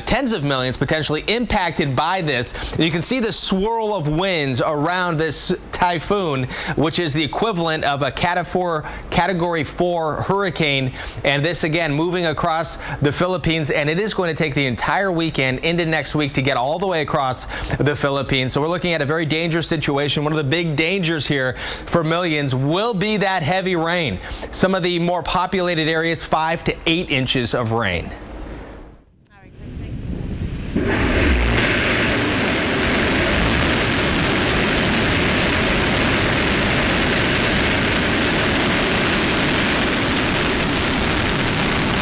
tens of millions potentially impacted by this. You can see the swirl of winds around this typhoon, which is the equivalent of a Category 4 hurricane. And this, again, moving across the Philippines, and it is going to take the entire weekend into next week to get all the way across the Philippines. So we're looking at a very dangerous situation. One of the big dangers here for millions will be that heavy rain. Some of the more populated areas, 5 to 8 inches of rain.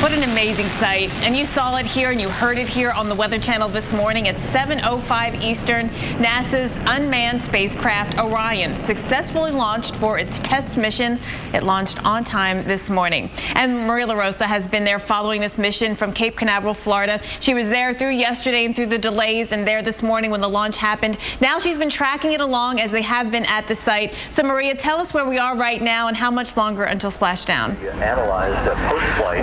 What an amazing sight. And you saw it here and you heard it here on the Weather Channel this morning at 7:05 Eastern. NASA's unmanned spacecraft Orion successfully launched for its test mission. It launched on time this morning. And Maria LaRosa has been there following this mission from Cape Canaveral, Florida. She was there through yesterday and through the delays and there this morning when the launch happened. Now she's been tracking it along as they have been at the site. So Maria, tell us where we are right now and how much longer until splashdown.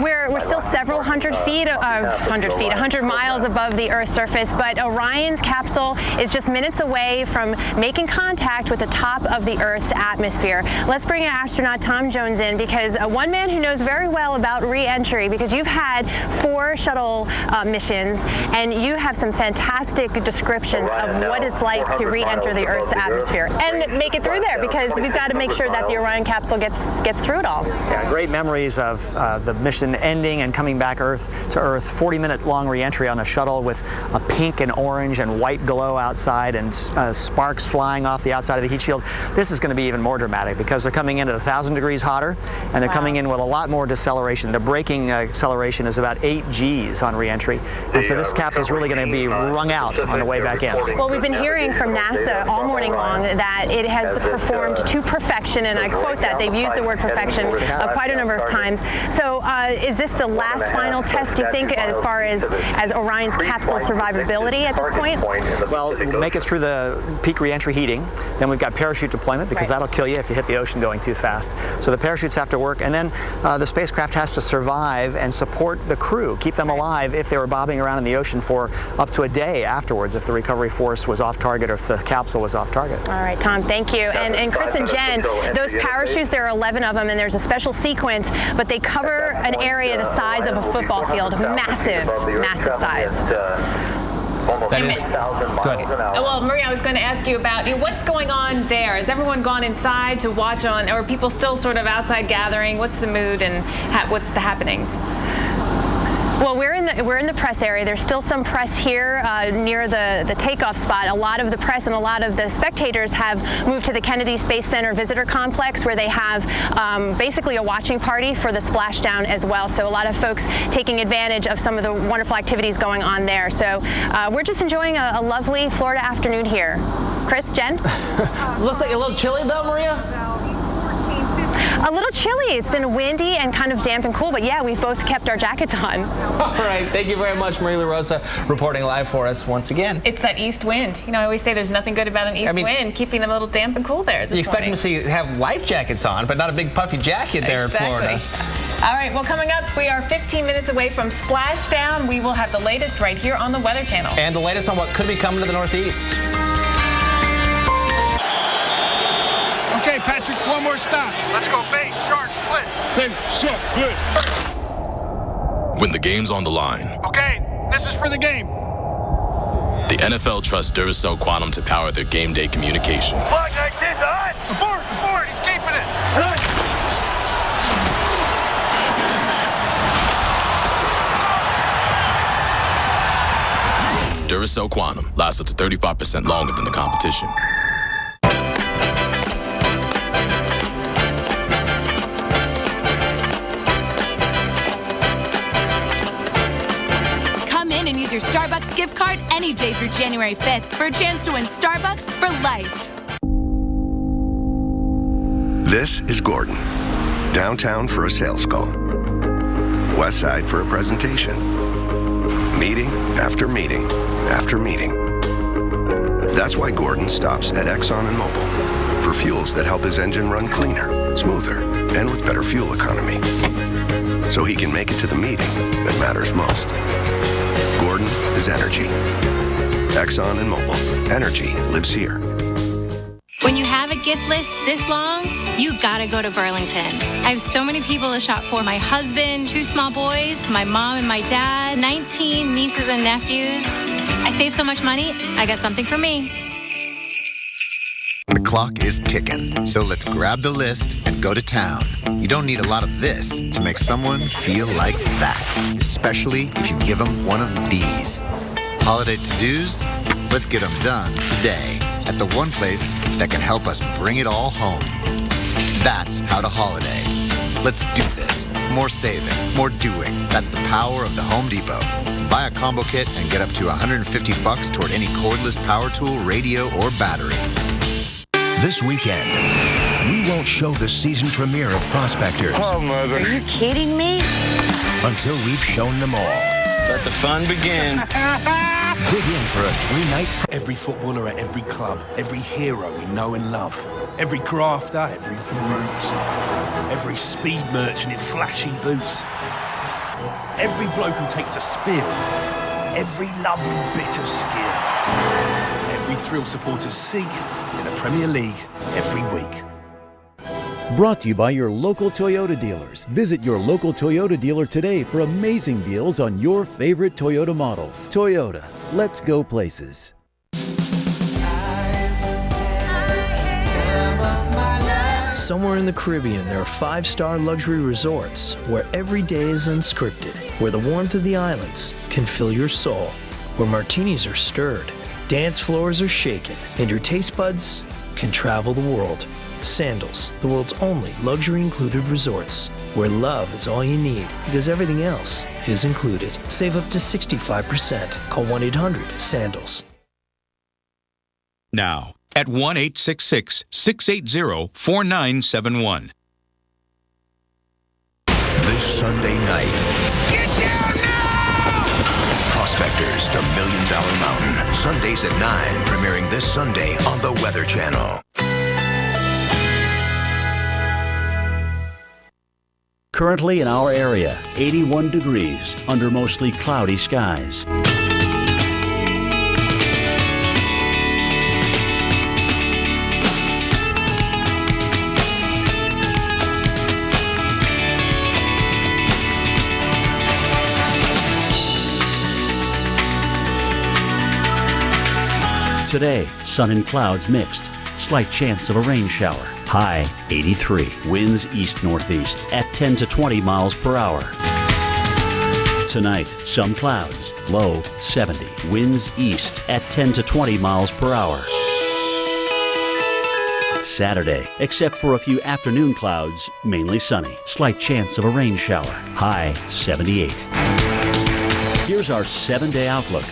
We're still several hundred 100 miles above the Earth's surface, but Orion's capsule is just minutes away from making contact with the top of the Earth's atmosphere. Let's bring astronaut Tom Jones in, because one man who knows very well about re-entry, because you've had 4 shuttle missions, and you have some fantastic descriptions of what it's like to re-enter the Earth's atmosphere and make it through there, because we've got to make sure that the Orion capsule gets through it all. Yeah, great memories of the mission ending and coming back to Earth. 40-minute long re-entry on a shuttle with a pink and orange and white glow outside and sparks flying off the outside of the heat shield. This is going to be even more dramatic because they're coming in at 1,000 degrees hotter, and they're coming in with a lot more deceleration. The braking acceleration is about 8 Gs on re-entry, and so this capsule is really going to be wrung out on the way back in. Well, we've been hearing from NASA all morning long that it has performed to perfection, and I quote that. They've used the word perfection quite a number of times. So is this the last final test, do you think, as far as Orion's capsule survivability at this point? Well, we'll make it through the peak re-entry heating. Then we've got parachute deployment, because that'll kill you if you hit the ocean going too fast. So the parachutes have to work, and then the spacecraft has to survive and support the crew, keep them alive if they were bobbing around in the ocean for up to a day afterwards, if the recovery force was off target or if the capsule was off target. All right, Tom, thank you. And Chris and Jen, those parachutes, there are 11 of them, and there's a special sequence, but they cover an area the size of a football field. Massive size. That is good. Well, Maria, I was going to ask you about what's going on there. Has everyone gone inside to watch on, or are people still sort of outside gathering? What's the mood and what's the happenings? Well, we're in the press area. There's still some press here near the takeoff spot. A lot of the press and a lot of the spectators have moved to the Kennedy Space Center Visitor Complex, where they have basically a watching party for the splashdown as well. So a lot of folks taking advantage of some of the wonderful activities going on there. So we're just enjoying a lovely Florida afternoon here. Chris, Jen? Looks like a little chilly though, Maria? A little chilly. It's been windy and kind of damp and cool, but yeah, we've both kept our jackets on. All right, thank you very much, Maria LaRosa, reporting live for us once again. It's that east wind. I always say there's nothing good about an east wind, keeping them a little damp and cool there this You expect morning. them to have life jackets on, but not a big puffy jacket there in Florida. All right, well, coming up, we are 15 minutes away from splashdown. We will have the latest right here on the Weather Channel. And the latest on what could be coming to the Northeast. Okay, Patrick, one more stop. Let's go base, shark, blitz. Base, shark, blitz. When the game's on the line. Okay, this is for the game. The NFL trusts Duracell Quantum to power their game day communication. Flag 19's on. Abort, he's keeping it. Duracell Quantum lasts up to 35% longer than the competition. Use your Starbucks gift card any day through January 5th for a chance to win Starbucks for life. This is Gordon. Downtown for a sales call. West Side for a presentation. Meeting after meeting after meeting. That's why Gordon stops at Exxon and Mobil for fuels that help his engine run cleaner, smoother, and with better fuel economy. So he can make it to the meeting that matters most. Gordon is energy. Exxon and Mobil. Energy lives here. When you have a gift list this long, you gotta go to Burlington. I have so many people to shop for. My husband, 2 small boys, my mom and my dad, 19 nieces and nephews. I save so much money, I got something for me. The clock is ticking, so let's grab the list and go to town. You don't need a lot of this to make someone feel like that, especially if you give them one of these. Holiday to-dos? Let's get them done today at the one place that can help us bring it all home. That's How to Holiday. Let's do this. More saving, more doing. That's the power of the Home Depot. Buy a combo kit and get up to $150 toward any cordless power tool, radio, or battery. This weekend, we won't show the season premiere of Prospectors. Oh, Mother. Are you kidding me? Until we've shown them all. Let the fun begin. Dig in for a 3-night... Every footballer at every club, every hero we know and love, every grafter, every brute, every speed merchant in flashy boots, every bloke who takes a spill, every lovely bit of skill, every thrill supporters seek in the Premier League every week. Brought to you by your local Toyota dealers. Visit your local Toyota dealer today for amazing deals on your favorite Toyota models. Toyota, let's go places. Somewhere in the Caribbean, there are 5-star luxury resorts where every day is unscripted, where the warmth of the islands can fill your soul, where martinis are stirred, dance floors are shaken, and your taste buds can travel the world. Sandals, the world's only luxury-included resorts, where love is all you need because everything else is included. Save up to 65%. Call 1-800-SANDALS. Now, at 1-866-680-4971. This Sunday night. Get down now! Prospectors, the $1 Million Mountain. Sundays at 9, premiering this Sunday on the Weather Channel. Currently in our area, 81 degrees under mostly cloudy skies. Today, sun and clouds mixed. Slight chance of a rain shower. High 83. Winds east-northeast at 10 to 20 miles per hour. Tonight, some clouds. Low 70. Winds east at 10 to 20 miles per hour. Saturday, except for a few afternoon clouds, mainly sunny. Slight chance of a rain shower. High 78. Here's our 7-day outlook.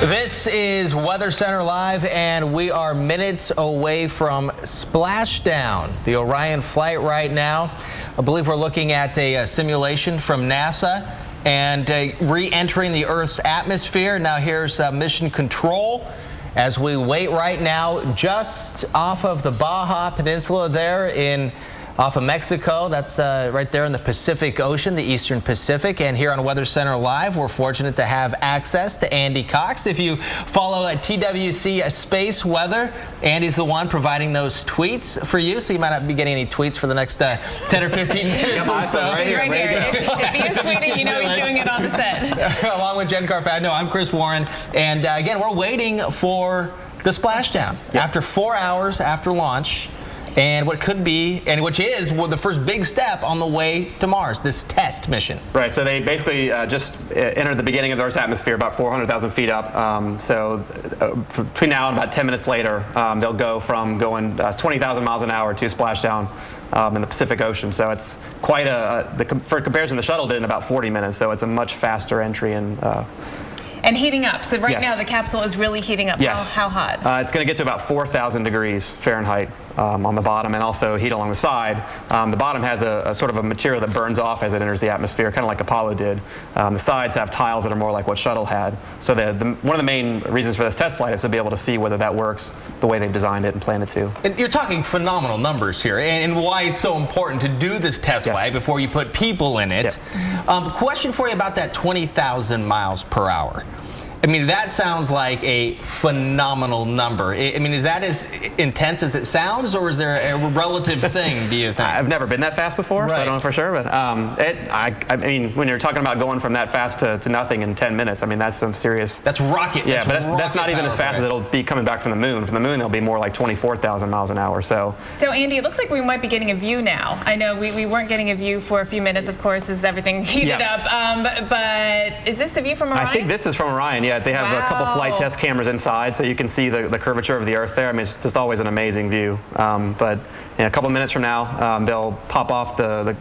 This is Weather Center Live, and we are minutes away from splashdown. The Orion flight right now. I believe we're looking at a simulation from NASA and re-entering the Earth's atmosphere. Now here's mission control as we wait right now just off of the Baja Peninsula there off of Mexico. That's right there in the Pacific Ocean, the Eastern Pacific. And here on Weather Center Live, we're fortunate to have access to Andy Cox. If you follow at TWC Space Weather, Andy's the one providing those tweets for you, so you might not be getting any tweets for the next 10 or 15 minutes or so. Right here. If he is tweeting, you know he's doing it on the set. Along with Jen Carfagno, I'm Chris Warren. And again, we're waiting for the splashdown. After 4 hours after launch. And what could be, and which is the first big step on the way to Mars, this test mission. Right, so they basically just entered the beginning of the Earth's atmosphere about 400,000 feet up. Between now and about 10 minutes later, they'll go from going 20,000 miles an hour to splashdown in the Pacific Ocean. So it's quite for comparison, the shuttle did in about 40 minutes, so it's a much faster entry. And heating up. So now the capsule is really heating up. Yes. How hot? It's going to get to about 4,000 degrees Fahrenheit on the bottom and also heat along the side. The bottom has a sort of a material that burns off as it enters the atmosphere, kind of like Apollo did. The sides have tiles that are more like what Shuttle had. So one of the main reasons for this test flight is to be able to see whether that works the way they've designed it and planned it to. And you're talking phenomenal numbers here, and why it's so important to do this test flight before you put people in it. Question for you about that 20,000 miles per hour. I mean, that sounds like a phenomenal number. I mean, is that as intense as it sounds, or is there a relative thing, do you think? I've never been that fast before, so I don't know for sure. But I mean, when you're talking about going from that fast to nothing in 10 minutes, I mean, that's some serious... That's rocket. Yeah, but that's not even as fast as it'll be coming back from the moon. From the moon, they'll be more like 24,000 miles an hour. So Andy, it looks like we might be getting a view now. I know we weren't getting a view for a few minutes, of course, as everything heated up. But is this the view from Orion? I think this is from Orion. Yeah, they have a couple flight test cameras inside, so you can see the curvature of the Earth there. I mean, it's just always an amazing view. But in a couple minutes from now, they'll pop off the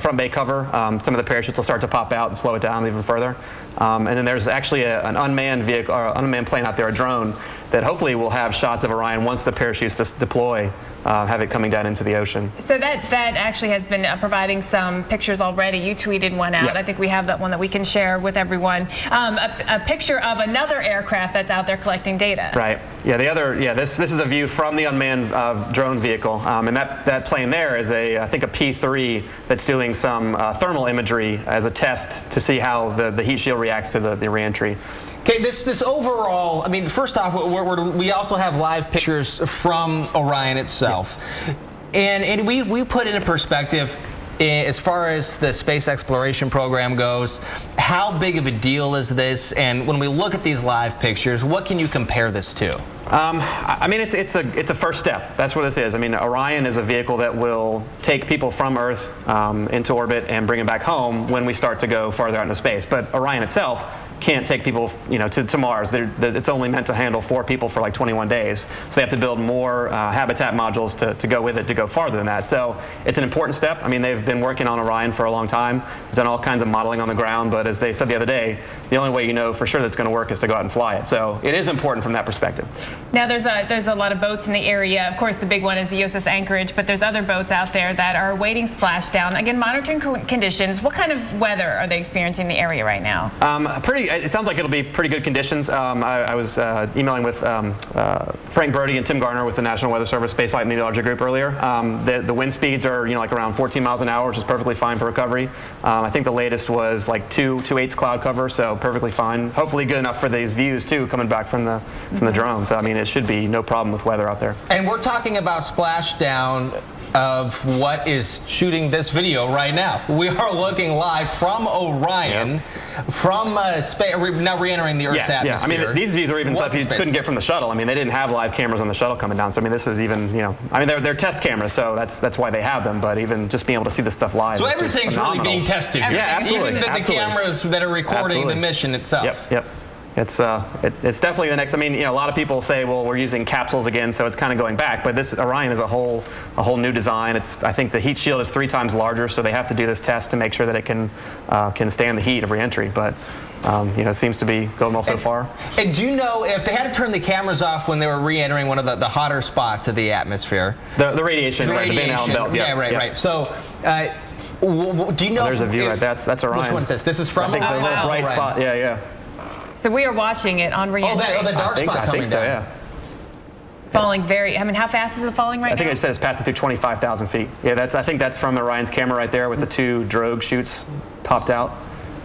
front bay cover. Some of the parachutes will start to pop out and slow it down even further. And then there's actually an unmanned vehicle, or unmanned plane out there, a drone, that hopefully will have shots of Orion once the parachutes just deploy. Have it coming down into the ocean. So that actually has been providing some pictures already. You tweeted one out. I think we have that one that we can share with everyone. A picture of another aircraft that's out there collecting data. Right. Yeah. This is a view from the unmanned drone vehicle, and that plane there is I think a P3 that's doing some thermal imagery as a test to see how the heat shield reacts to the reentry. Okay, this overall, I mean, first off, we also have live pictures from Orion itself. And we put into perspective, as far as the space exploration program goes, how big of a deal is this? And when we look at these live pictures, what can you compare this to? I mean, it's a first step. That's what this is. I mean, Orion is a vehicle that will take people from Earth into orbit and bring them back home when we start to go farther out into space. But Orion itself can't take people, to Mars. It's only meant to handle 4 people for like 21 days. So they have to build more habitat modules to go with it to go farther than that. So it's an important step. I mean, they've been working on Orion for a long time, done all kinds of modeling on the ground. But as they said the other day, the only way you know for sure that's going to work is to go out and fly it. So it is important from that perspective. Now there's a lot of boats in the area. Of course, the big one is the USS Anchorage, but there's other boats out there that are awaiting splashdown. Again, monitoring conditions. What kind of weather are they experiencing in the area right now? It sounds like it'll be pretty good conditions. I was emailing with Frank Brody and Tim Garner with the National Weather Service Space Flight Meteorology Group earlier. The wind speeds are like around 14 miles an hour, which is perfectly fine for recovery. I think the latest was like 2/8 cloud cover, so perfectly fine. Hopefully good enough for these views too, coming back from the drone. So I mean, it should be no problem with weather out there. And we're talking about splashdown of what is shooting this video right now. We are looking live from Orion, from space, now re-entering the Earth's atmosphere. I mean, these views are even stuff you couldn't get from the shuttle. I mean, they didn't have live cameras on the shuttle coming down. So I mean, this is even, I mean, they're test cameras, so that's why they have them. But even just being able to see this stuff live. So everything's really being tested here. Yeah, absolutely. Even the cameras that are recording the mission itself. Yep. It's definitely the next. I mean, a lot of people say, well, we're using capsules again, so it's kind of going back. But this Orion is a whole new design. I think the heat shield is 3 times larger, so they have to do this test to make sure that it can stand the heat of reentry. But it seems to be going well so far. And do you know if they had to turn the cameras off when they were re-entering one of the hotter spots of the atmosphere? The radiation, the Van Allen belt. Right. So. Do you know? There's a view right there. That's Orion. Which one is this? This is from I think the little bright spot. Yeah. So we are watching it on re-entry. The dark spot coming down. Yeah. Falling how fast is it falling right now? I think they said it's passing through 25,000 feet. Yeah, I think that's from Orion's camera right there with the 2 drogue chutes popped out.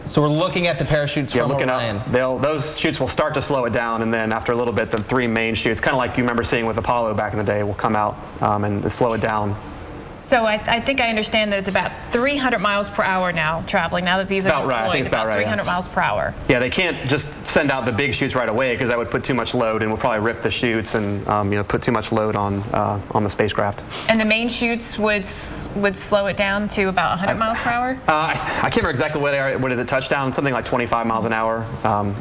So we're looking at the parachutes from Orion. Those chutes will start to slow it down, and then after a little bit, the 3 main chutes, kind of like you remember seeing with Apollo back in the day, will come out and slow it down. So I think I understand that it's about 300 miles per hour now traveling, now that these are deployed. Right. I think it's about right. 300 miles per hour. Yeah, they can't just send out the big chutes right away because that would put too much load and will probably rip the chutes and put too much load on the spacecraft. And the main chutes would slow it down to about 100 miles per hour? I can't remember exactly what is it touchdown? Something like 25 miles an hour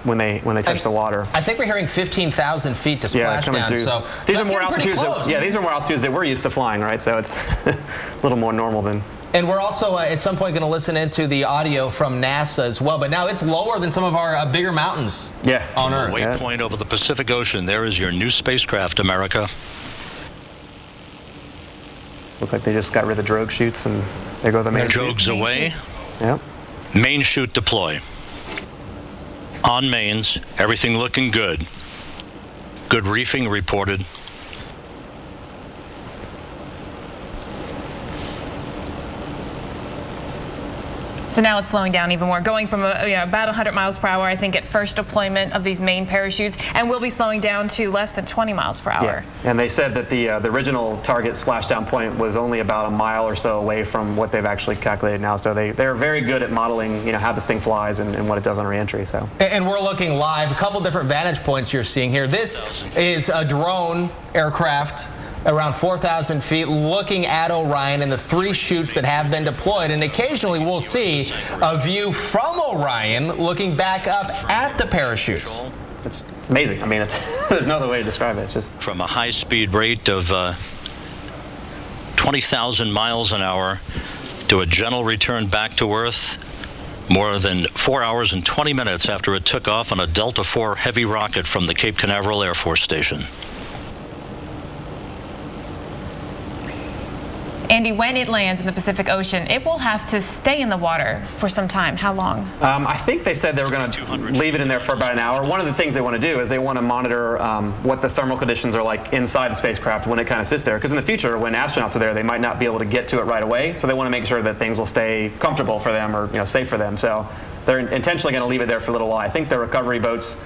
when they touch the water. I think we're hearing 15,000 feet to splash down. So these are more altitudes. These are more altitudes that we're used to flying, right? So it's a little more normal than. And we're also at some point going to listen into the audio from NASA as well. But now it's lower than some of our bigger mountains on Earth. Waypoint over the Pacific Ocean. There is your new spacecraft, America. Look like they just got rid of the drogue chutes, and there go the main drogues away. Yep. Main chute deploy. On mains, everything looking good. Good reefing reported. So now it's slowing down even more, going from about 100 miles per hour, I think, at first deployment of these main parachutes, and we'll be slowing down to less than 20 miles per hour. Yeah. And they said that the original target splashdown point was only about a mile or so away from what they've actually calculated now. So they're very good at modeling, how this thing flies and what it does on reentry. So. And we're looking live. A couple different vantage points you're seeing here. This is a drone aircraft around 4,000 feet looking at Orion and the 3 chutes that have been deployed. And occasionally we'll see a view from Orion looking back up at the parachutes. It's amazing. I mean, there's no other way to describe it. It's just from a high-speed rate of 20,000 miles an hour to a gentle return back to Earth more than 4 hours and 20 minutes after it took off on a Delta IV heavy rocket from the Cape Canaveral Air Force Station. Andy, when it lands in the Pacific Ocean, it will have to stay in the water for some time. How long? I think they said they were going to leave it in there for about an hour. One of the things they want to do is they want to monitor what the thermal conditions are like inside the spacecraft when it kind of sits there. Because in the future, when astronauts are there, they might not be able to get to it right away. So they want to make sure that things will stay comfortable for them or safe for them. So they're intentionally going to leave it there for a little while. I think the recovery boats,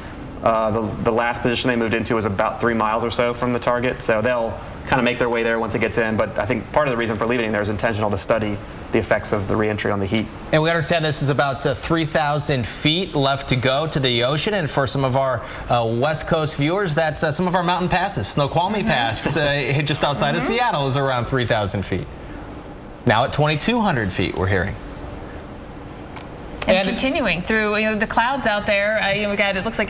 the last position they moved into was about 3 miles or so from the target. So they'll kind of make their way there once it gets in, but I think part of the reason for leaving it there is intentional to study the effects of the reentry on the heat. And we understand this is about 3,000 feet left to go to the ocean, and for some of our West Coast viewers, that's some of our mountain passes. Snoqualmie Pass, just outside of Seattle, is around 3,000 feet. Now at 2,200 feet, we're hearing. And continuing through the clouds out there, we got, it looks like